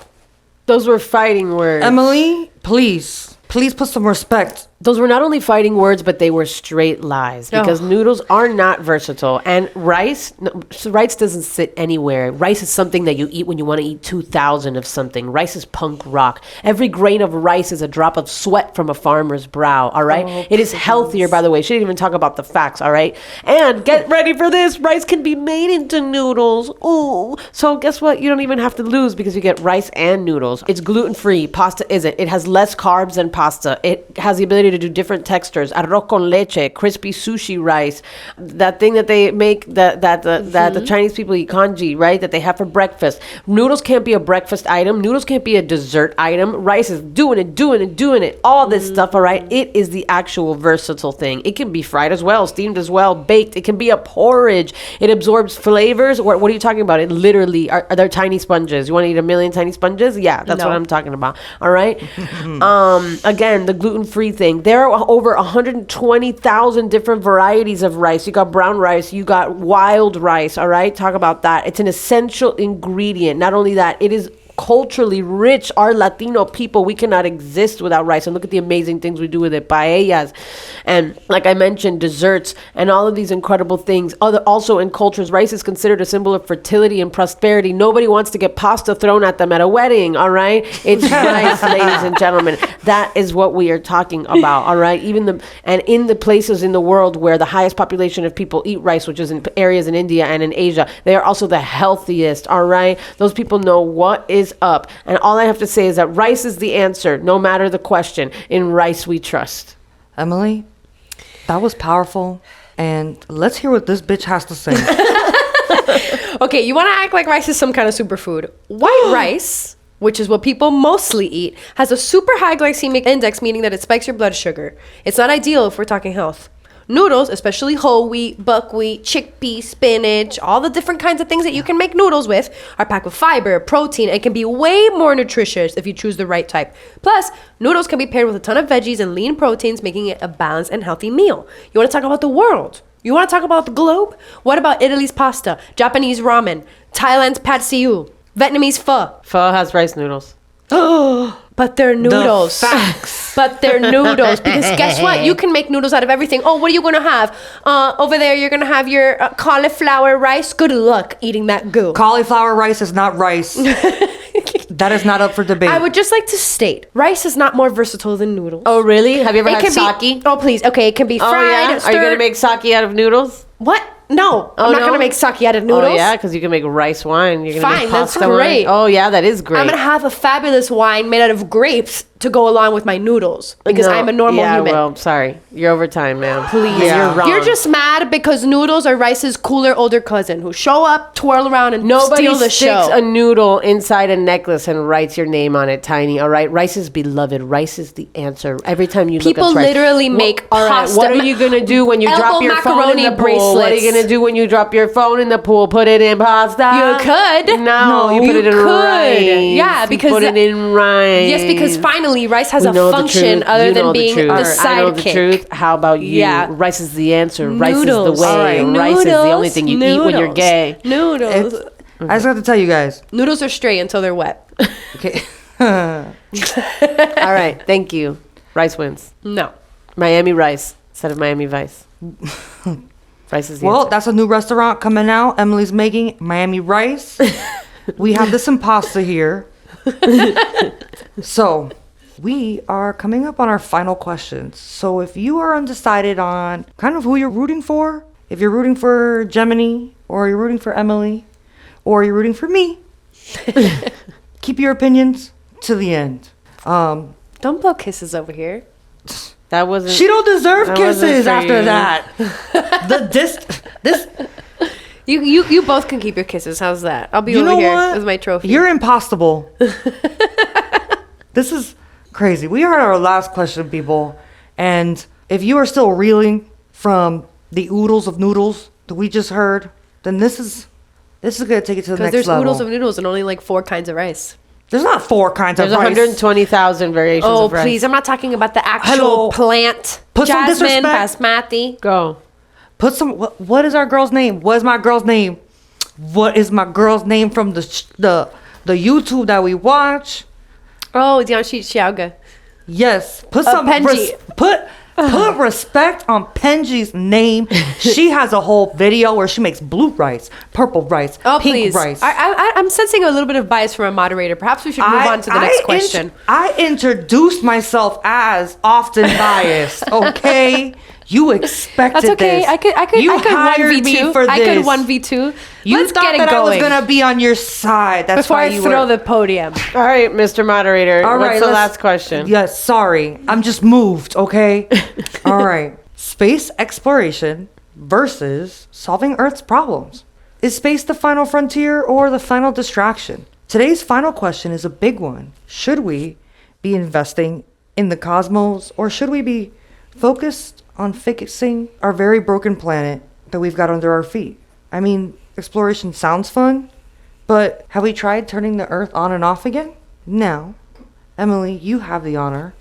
Those were fighting words. Emily, please put some respect. Those were not only fighting words, but they were straight lies because noodles are not versatile. And rice doesn't sit anywhere. Rice is something that you eat when you want to eat 2,000 of something. Rice is punk rock. Every grain of rice is a drop of sweat from a farmer's brow, all right? It is healthier, by the way. She didn't even talk about the facts, all right? And get ready for this. Rice can be made into noodles. Ooh. So guess what? You don't even have to lose because you get rice and noodles. It's gluten-free. Pasta isn't. It has less carbs than pasta. It has the ability to do different textures. Arroz con leche, crispy sushi rice, that thing that they make that the Chinese people eat, congee, right? That they have for breakfast. Noodles can't be a breakfast item. Noodles can't be a dessert item. Rice is doing it. All this stuff, all right? It is the actual versatile thing. It can be fried as well, steamed as well, baked. It can be a porridge. It absorbs flavors. What are you talking about? It literally are there tiny sponges. You want to eat a million tiny sponges? Yeah, that's what I'm talking about. All right. Again, the gluten-free thing. There are over 120,000 different varieties of rice. You got brown rice. You got wild rice. All right. Talk about that. It's an essential ingredient. Not only that, it is culturally rich. Our Latino people, we cannot exist without rice. And look at the amazing things we do with it. Paellas. And like I mentioned, desserts and all of these incredible things. Also in cultures, rice is considered a symbol of fertility and prosperity. Nobody wants to get pasta thrown at them at a wedding. All right. It's rice, ladies and gentlemen. That is what we are talking about. All right. And in the places in the world where the highest population of people eat rice, which is in areas in India and in Asia, they are also the healthiest. All right. Those people know what is up. And all I have to say is that rice is the answer, no matter the question. In rice we trust. Emily, that was powerful. And let's hear what this bitch has to say. Okay, you want to act like rice is some kind of superfood. White rice, which is what people mostly eat, has a super high glycemic index, meaning that it spikes your blood sugar. It's not ideal if we're talking health. Noodles, especially whole wheat, buckwheat, chickpea, spinach, all the different kinds of things that you can make noodles with, are packed with fiber, protein, and can be way more nutritious if you choose the right type. Plus, noodles can be paired with a ton of veggies and lean proteins, making it a balanced and healthy meal. You want to talk about the world? You want to talk about the globe? What about Italy's pasta, Japanese ramen, Thailand's pad see ew, Vietnamese pho? Pho has rice noodles. But they're noodles. facts. But they're noodles. Because guess what? You can make noodles out of everything. Oh, what are you going to have? Over there, you're going to have your cauliflower rice. Good luck eating that goo. Cauliflower rice is not rice. That is not up for debate. I would just like to state, rice is not more versatile than noodles. Oh, really? Have you ever It had can sake? be, oh, please. Okay, it can be Oh, fried, yeah? Are you stirred. going to make sake out of noodles? What? No. I'm not no? going to make sake out of noodles. Oh, yeah, because you can make rice wine. You're gonna Fine, make that's pasta wine. great. Oh, yeah, that is great. I'm going to have a fabulous wine made out of grapes to go along with my noodles because No, I'm a normal yeah, human. well, sorry. You're over time, man. Please. You're wrong. You're just mad because noodles are rice's cooler older cousin who show up, twirl around, and Nobody steal the sticks show. a noodle inside a necklace and writes your name on it, Tiny. All right, rice is beloved. Rice is the answer. Every time you People look at rice. literally make all right, pasta. what are you gonna do when you Elbow drop your phone in macaroni the pool? What are you bracelets. gonna do when you drop your phone in the pool? Put it in pasta. You could. No, you put it in could. rice. Yeah, because you put it in rice. Yes, because finally rice has We a know the function truth. other You than know being truth. the I know the sidekick. truth. How about you? Yeah. Rice is the answer. Rice Noodles. is the way. All right. Rice is the only Noodles, thing you eat when you're noodles. gay. Noodles. I just have to tell you guys. Noodles are straight until they're wet. Okay. All right, thank you. Rice wins. No. Miami Rice instead of Miami Vice. Rice is the Well, answer. that's a new restaurant coming out. Emily's making Miami Rice. We have this pasta here. So, we are coming up on our final questions. So, if you are undecided on kind of who you're rooting for, if you're rooting for Gemini, or you're rooting for Emily, or you're rooting for me, keep your opinions to the end. Don't blow kisses over here. That wasn't. She don't deserve That wasn't kisses for after you. that. This You both can keep your kisses. How's that? I'll be you over know here what? with my trophy. You're impossible. This is crazy. We are at our last question, people. And if you are still reeling from the oodles of noodles that we just heard, then this is gonna take it to the because next there's level. oodles of noodles and only like 4 kinds of rice. There's not 4 kinds There's of rice. 120,000 variations Oh, of rice. please. I'm not talking about the actual Hello. plant. Put some Jasmine, disrespect. basmati. Go. Put some. What is our girl's name? What is my girl's name? What is my girl's name from the YouTube that we watch? Oh, Dianshi Xiaoga. Yes. Put some Penji. put respect on Penji's name. She has a whole video where she makes blue rice, purple rice, Oh, pink please. rice. I'm sensing a little bit of bias from a moderator. Perhaps we should move on to the next question. I introduced myself as often biased. Okay, you expected That's okay. this. I could You 1v2. hired me for this. I could 1v2. You Let's thought get it that going. I was gonna be on your side. That's before why I you throw were. the podium. All right, Mr. Moderator. All right, What's the let's- last question? Yes, sorry. I'm just moved, okay? All right. Space exploration versus solving Earth's problems. Is space the final frontier or the final distraction? Today's final question is a big one. Should we be investing in the cosmos or should we be focused on fixing our very broken planet that we've got under our feet? I mean, exploration sounds fun, but have we tried turning the Earth on and off again? Now, Emily, you have the honor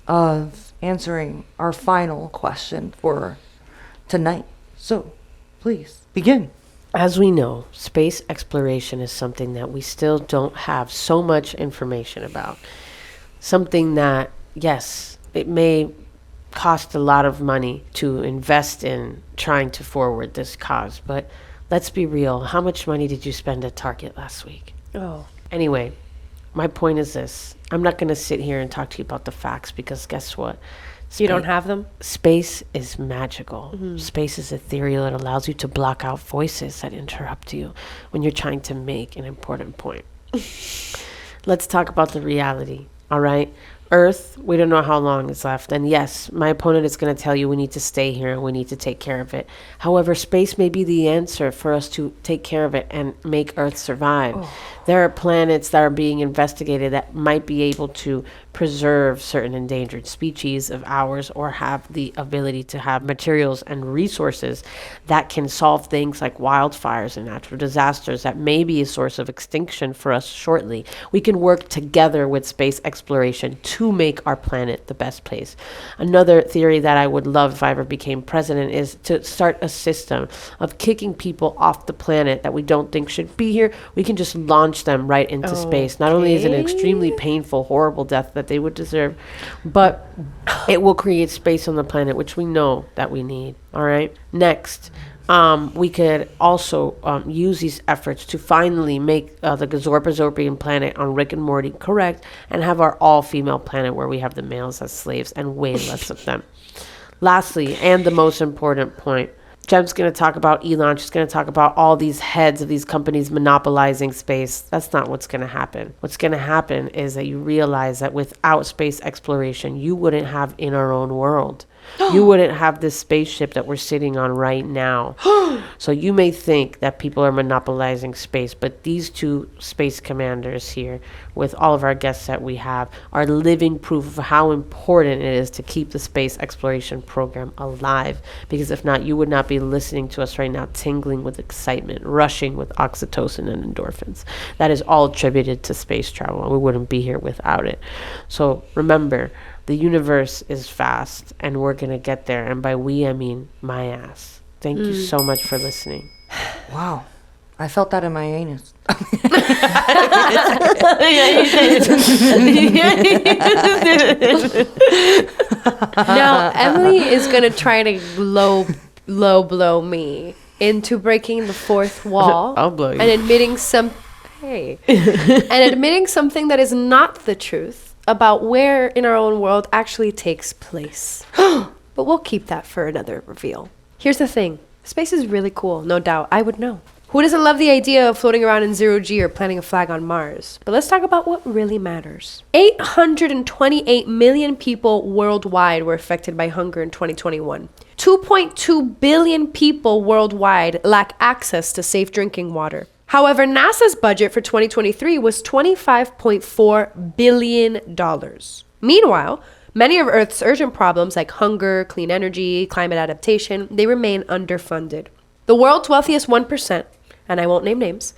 of answering our final question for tonight. So, please begin. As we know, space exploration is something that we still don't have so much information about. Something that, yes, it may cost a lot of money to invest in trying to forward this cause, but let's be real. How much money did you spend at Target last week? Oh. Anyway, my point is this. I'm not going to sit here and talk to you about the facts because guess what? You don't have them? Space is magical. Space is ethereal. It allows you to block out voices that interrupt you when you're trying to make an important point. Let's talk about the reality, all right? Earth, we don't know how long is left. And yes, my opponent is going to tell you we need to stay here and we need to take care of it. However, space may be the answer for us to take care of it and make Earth survive. There are planets that are being investigated that might be able to preserve certain endangered species of ours, or have the ability to have materials and resources that can solve things like wildfires and natural disasters that may be a source of extinction for us shortly. We can work together with space exploration to make our planet the best place. Another theory that I would love if I ever became president is to start a system of kicking people off the planet that we don't think should be here. We can just launch them right into space. Not only is it an extremely painful, horrible death that they would deserve, but it will create space on the planet, which we know that we need. All right. Next, we could also use these efforts to finally make the Gazorpazorpian planet on Rick and Morty correct, and have our all-female planet where we have the males as slaves and way less of them. Lastly, and the most important point, Jem's going to talk about Elon. She's going to talk about all these heads of these companies monopolizing space. That's not what's going to happen. What's going to happen is that you realize that without space exploration, you wouldn't have In Our Own World. You wouldn't have this spaceship that we're sitting on right now. So you may think that people are monopolizing space, but these two space commanders here, with all of our guests that we have, are living proof of how important it is to keep the space exploration program alive. Because if not, you would not be listening to us right now, tingling with excitement, rushing with oxytocin and endorphins. That is all attributed to space travel, and we wouldn't be here without it. So remember, the universe is vast, and we're going to get there. And by we, I mean my ass. Thank you so much for listening. Wow. I felt that in my anus. Now, Emily is going to try to low blow me into breaking the fourth wall. I'll blow you. And admitting and admitting something that is not the truth about where In Our Own World actually takes place. But we'll keep that for another reveal. Here's the thing. Space is really cool, no doubt. I would know. Who doesn't love the idea of floating around in zero G or planting a flag on Mars? But let's talk about what really matters. 828 million people worldwide were affected by hunger in 2021. 2.2 billion people worldwide lack access to safe drinking water. However, NASA's budget for 2023 was $25.4 billion. Meanwhile, many of Earth's urgent problems like hunger, clean energy, climate adaptation, they remain underfunded. The world's wealthiest 1%, and I won't name names,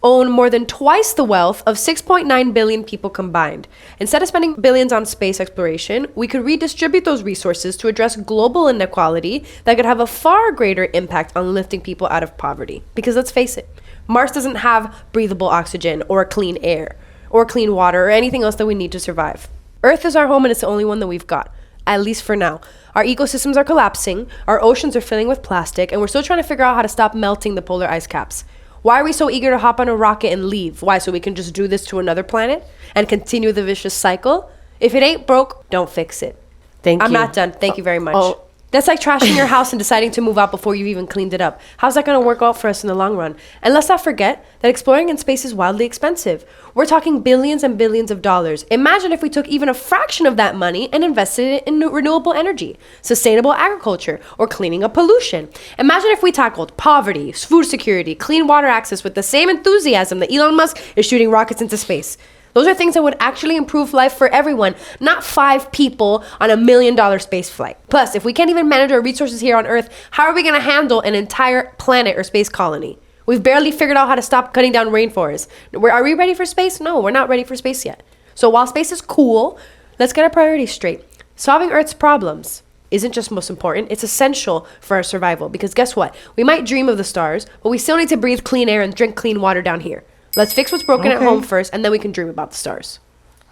own more than twice the wealth of 6.9 billion people combined. Instead of spending billions on space exploration, we could redistribute those resources to address global inequality that could have a far greater impact on lifting people out of poverty. Because let's face it, Mars doesn't have breathable oxygen or clean air or clean water or anything else that we need to survive. Earth is our home, and it's the only one that we've got, at least for now. Our ecosystems are collapsing, our oceans are filling with plastic, and we're still trying to figure out how to stop melting the polar ice caps. Why are we so eager to hop on a rocket and leave? Why, so we can just do this to another planet and continue the vicious cycle? If it ain't broke, don't fix it. I'm not done. Thank you very much. That's like trashing your house and deciding to move out before you've even cleaned it up. How's that going to work out for us in the long run? And let's not forget that exploring in space is wildly expensive. We're talking billions and billions of dollars. Imagine if we took even a fraction of that money and invested it in renewable energy, sustainable agriculture, or cleaning up pollution. Imagine if we tackled poverty, food security, clean water access with the same enthusiasm that Elon Musk is shooting rockets into space. Those are things that would actually improve life for everyone, not 5 people on $1 million space flight. Plus, if we can't even manage our resources here on Earth, how are we going to handle an entire planet or space colony? We've barely figured out how to stop cutting down rainforests. Are we ready for space? No, we're not ready for space yet. So while space is cool, let's get our priorities straight. Solving Earth's problems isn't just most important, it's essential for our survival. Because guess what? We might dream of the stars, but we still need to breathe clean air and drink clean water down here. Let's fix what's broken at home first, and then we can dream about the stars.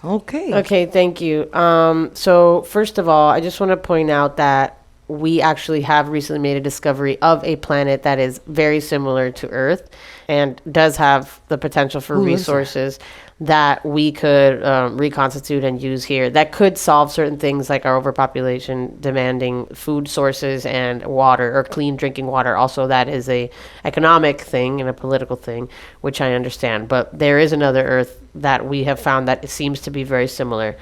Okay, thank you. So first of all, I just want to point out that we actually have recently made a discovery of a planet that is very similar to Earth. and does have the potential for resources that we could reconstitute and use here that could solve certain things like our overpopulation demanding food sources and water, or clean drinking water. Also, that is a economic thing and a political thing, which I understand. But there is another Earth that we have found that it seems to be very similar.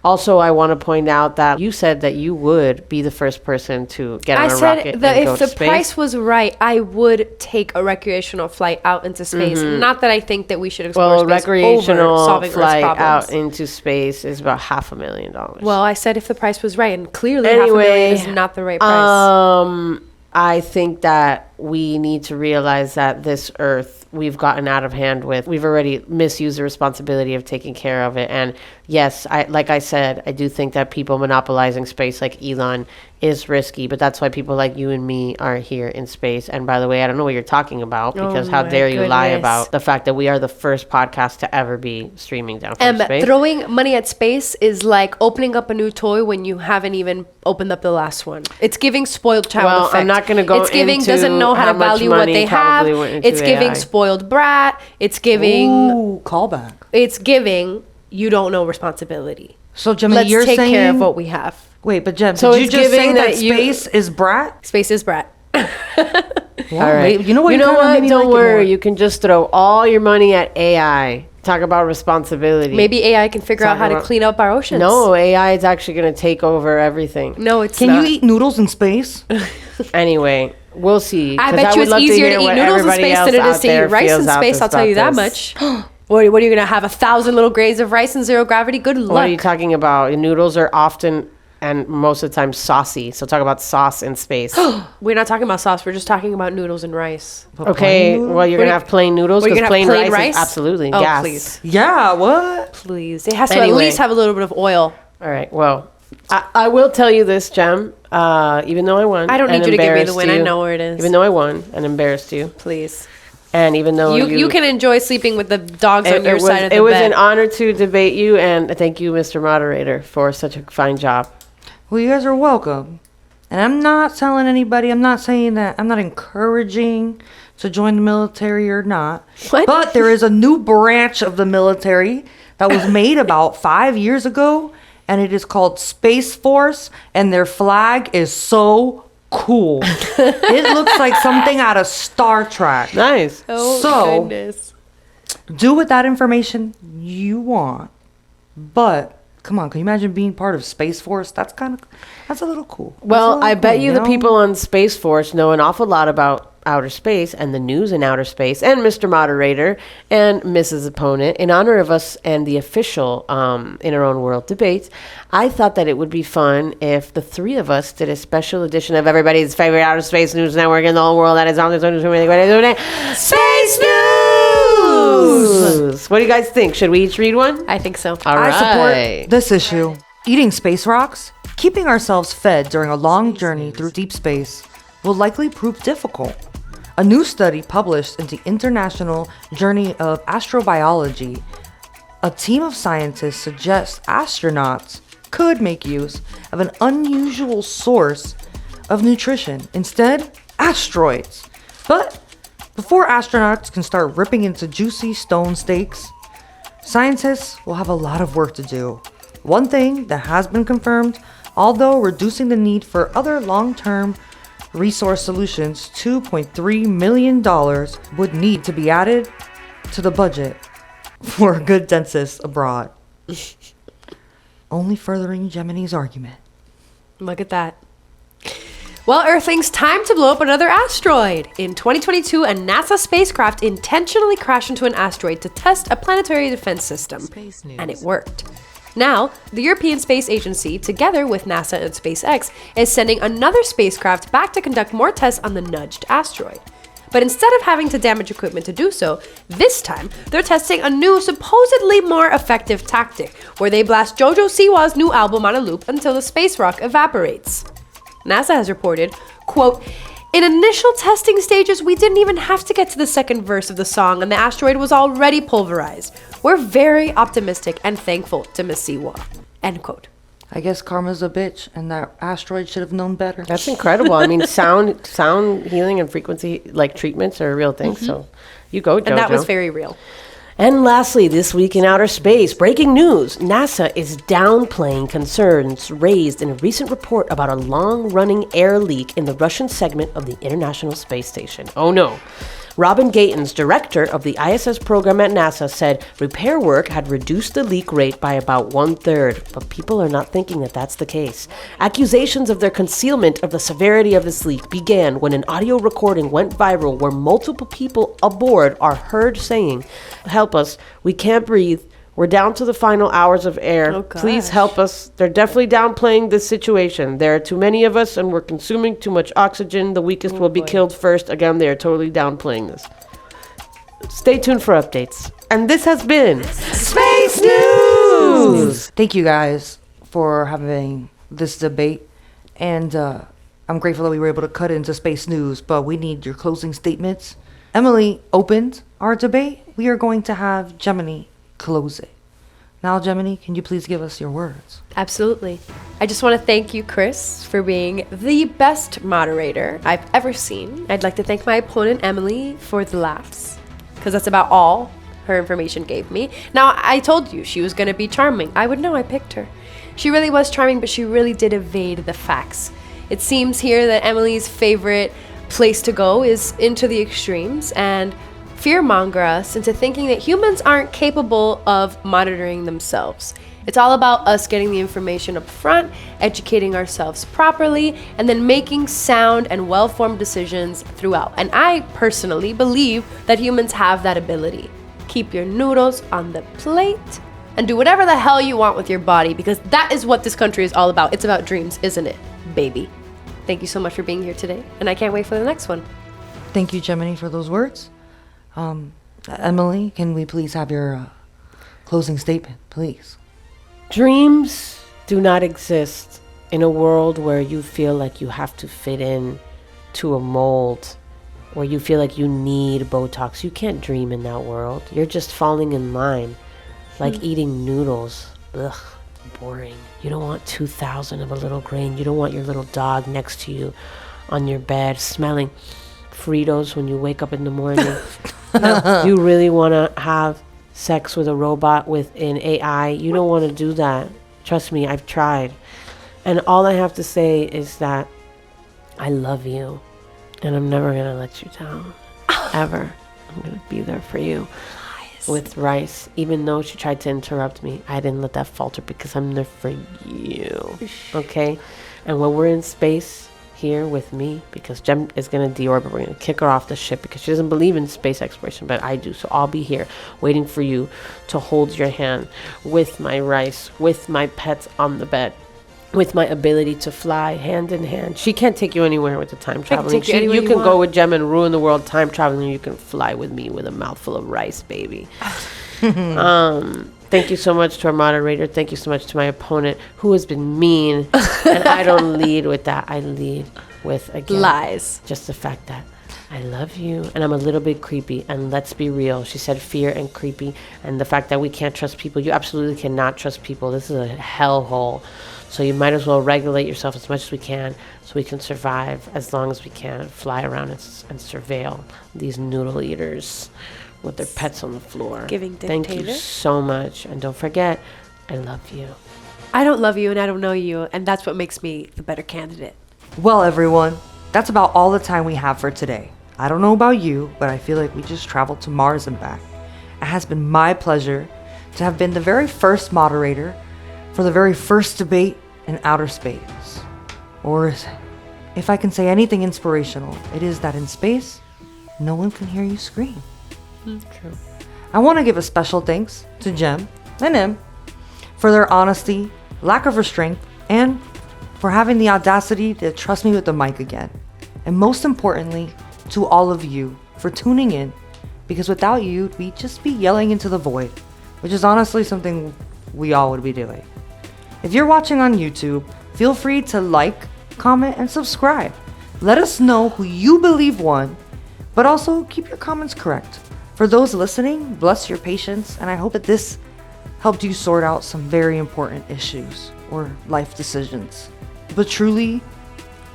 Also, I want to point out that you said that you would be the first person to get on a rocket and go if to the space. price was right, I would take a recreational flight out into space. Not that I think that we should explore Well, a space over recreational solving Earth's flight problems. out into space is about $500,000. Well, I said if the price was right, and clearly $500,000 is not the right price. I think that we need to realize that this Earth we've gotten out of hand with. We've already misused the responsibility of taking care of it. And yes, like I said, I do think that people monopolizing space like Elon is risky, but that's why people like you and me are here in space. And by the way, I don't know what you're talking about, because how dare you lie about the fact that we are the first podcast to ever be streaming down from space. Throwing money at space is like opening up a new toy when you haven't even opened up the last one. It's giving spoiled child effect. I'm not going to go It's giving into doesn't know how to much value what money they have. probably went into It's giving AI. spoiled brat. It's giving. Ooh, callback. It's giving. You don't know responsibility. So, Jimmy, Let's you're take saying... care of what we have. Wait, but Jem, So did you it's just say giving that that you- space is brat? Space is brat. Wow, All right. You know what? Don't worry. You can just throw all your money at AI. Talk about responsibility. Maybe AI can figure out how to about- clean up our oceans. No, AI is actually going to take over everything. No, it's Can not. you eat noodles in space? Anyway, we'll see. I 'cause bet you would it's love easier hear to eat what noodles in everybody space else than it is out to eat there rice feels in out space. this I'll tell you that about much. this. What are you going to have 1,000 little grains of rice in zero gravity? Good luck. What are you talking about? Noodles are often and most of the time saucy. So talk about sauce in space. We're not talking about sauce. We're just talking about noodles and rice. Okay, well, you're going to have plain noodles What, you're because gonna have plain plain rice is rice? absolutely Oh, gas. please. Yeah, what? Please. It has to Anyway. at least have a little bit of oil. All right, well, I will tell you this, Jem, even though I won. I don't and need you to give me the embarrassed win. I you, know where it is. Even though I won and embarrassed you. Please. And even though You can enjoy sleeping with the dogs on your side of the it was bed. an honor to debate you, and thank you, Mr. Moderator, for such a fine job. Well, you guys are welcome. And I'm not telling anybody, I'm not saying that, I'm not encouraging to join the military or not. What? But there is a new branch of the military that was made about 5 years ago, and it is called Space Force, and their flag is so cool. It looks like something out of Star Trek. Nice. Oh, So- goodness. Do with that information you want, but come on, can you imagine being part of Space Force? That's a little cool. That's a Well, little I bet cool, you the know? people on Space Force know an awful lot about outer space and the news in outer space, and Mr. Moderator and Mrs. Opponent. In honor of us and the official In Our Own World debates, I thought that it would be fun if the three of us did a special edition of everybody's favorite outer space news network in the whole world. That is on Space News. What do you guys think? Should we each read one? I think so. All I right. support this issue. Eating space rocks, keeping ourselves fed during a long journey through deep space will likely prove difficult. A new study published in the International Journal of Astrobiology, a team of scientists suggests astronauts could make use of an unusual source of nutrition. Instead, asteroids. But before astronauts can start ripping into juicy stone steaks, scientists will have a lot of work to do. One thing that has been confirmed, although reducing the need for other long-term resource solutions, $2.3 million would need to be added to the budget for a good dentist abroad. Only furthering Gemini's argument. Look at that. Well, Earthlings, time to blow up another asteroid. In 2022, a NASA spacecraft intentionally crashed into an asteroid to test a planetary defense system. And it worked. Now, the European Space Agency, together with NASA and SpaceX, is sending another spacecraft back to conduct more tests on the nudged asteroid. But instead of having to damage equipment to do so, this time they're testing a new, supposedly more effective tactic, where they blast Jojo Siwa's new album on a loop until the space rock evaporates. NASA has reported, quote, "In initial testing stages, we didn't even have to get to the second verse of the song and the asteroid was already pulverized. We're very optimistic and thankful to Miss Siwa," end quote. I guess karma's a bitch, and that asteroid should have known better. That's incredible. I mean, sound healing and frequency like treatments are a real thing. So you go, JoJo. And that was very real. And lastly, this week in outer space, breaking news. NASA is downplaying concerns raised in a recent report about a long-running air leak in the Russian segment of the International Space Station. Oh no. Robin Gatens, director of the ISS program at NASA, said repair work had reduced the leak rate by about 1/3, but people are not thinking that that's the case. Accusations of their concealment of the severity of this leak began when an audio recording went viral where multiple people aboard are heard saying, "Help us, we can't breathe. We're down to the final hours of air. Oh, Please gosh. help us." They're definitely downplaying this situation. There are too many of us and we're consuming too much oxygen. The weakest will be killed first. Again, they are totally downplaying this. Stay tuned for updates. And this has been Space News! Thank you guys for having this debate. And I'm grateful that we were able to cut into space news, but we need your closing statements. Emily opened our debate. We are going to have Gemini close it. Now, Gemini, can you please give us your words? Absolutely. I just want to thank you, Cris, for being the best moderator I've ever seen. I'd like to thank my opponent, Emily, for the laughs, because that's about all her information gave me. Now, I told you she was going to be charming. I would know, I picked her. She really was charming, but she really did evade the facts. It seems here that Emily's favorite place to go is into the extremes and fearmonger us into thinking that humans aren't capable of monitoring themselves. It's all about us getting the information up front, educating ourselves properly, and then making sound and well-formed decisions throughout. And I personally believe that humans have that ability. Keep your noodles on the plate and do whatever the hell you want with your body, because that is what this country is all about. It's about dreams, isn't it, baby? Thank you so much for being here today, and I can't wait for the next one. Thank you, Gemini, for those words. Emily, can we please have your closing statement, please? Dreams do not exist in a world where you feel like you have to fit in to a mold, where you feel like you need Botox. You can't dream in that world. You're just falling in line, like eating noodles. Ugh, boring. You don't want 2,000 of a little grain. You don't want your little dog next to you on your bed smelling Fritos when you wake up in the morning. No, you really want to have sex with a robot with an AI. You don't want to do that. Trust me, I've tried. And all I have to say is that I love you. And I'm never going to let you down. Ever. I'm going to be there for you. With Rice. Even though she tried to interrupt me, I didn't let that falter because I'm there for you. Okay? And when we're in space here with me, because Jem is going to deorbit, we're going to kick her off the ship because she doesn't believe in space exploration, but I do. So I'll be here waiting for you to hold your hand with my Rice, with my pets on the bed, with my ability to fly hand in hand. She can't take you anywhere with the time traveling. You can go with Jem and ruin the world time traveling. You can fly with me with a mouthful of rice, baby. Thank you so much to our moderator. Thank you so much to my opponent, who has been mean. And I don't lead with that. I lead with, again, Lies. just the fact that I love you and I'm a little bit creepy. And let's be real. She said fear and creepy. And the fact that we can't trust people. You absolutely cannot trust people. This is a hellhole. So you might as well regulate yourself as much as we can so we can survive as long as we can and fly around and surveil these noodle eaters with their pets on the floor. Giving Thank you dictator. so much. And don't forget, I love you. I don't love you and I don't know you, and that's what makes me the better candidate. Well, everyone, that's about all the time we have for today. I don't know about you, but I feel like we just traveled to Mars and back. It has been my pleasure to have been the very first moderator for the very first debate in outer space. Or if I can say anything inspirational, it is that in space, no one can hear you scream. True. I want to give a special thanks to Jem and Em for their honesty, lack of restraint, and for having the audacity to trust me with the mic again. And most importantly, to all of you for tuning in, because without you, we'd just be yelling into the void, which is honestly something we all would be doing. If you're watching on YouTube, feel free to like, comment, and subscribe. Let us know who you believe won, but also keep your comments correct. For those listening, bless your patience, and I hope that this helped you sort out some very important issues or life decisions. But truly,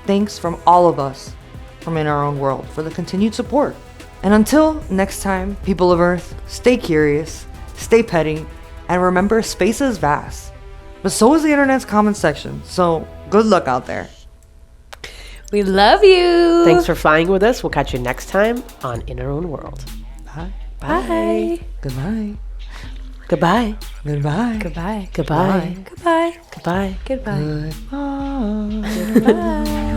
thanks from all of us from In Our Own World for the continued support. And until next time, people of Earth, stay curious, stay petty, and remember space is vast. But so is the internet's comment section, so good luck out there. We love you. Thanks for flying with us. We'll catch you next time on In Our Own World. Bye. Bye. Goodbye. Goodbye. Goodbye. Goodbye. Goodbye. Goodbye. Goodbye. Goodbye. Goodbye. Goodbye.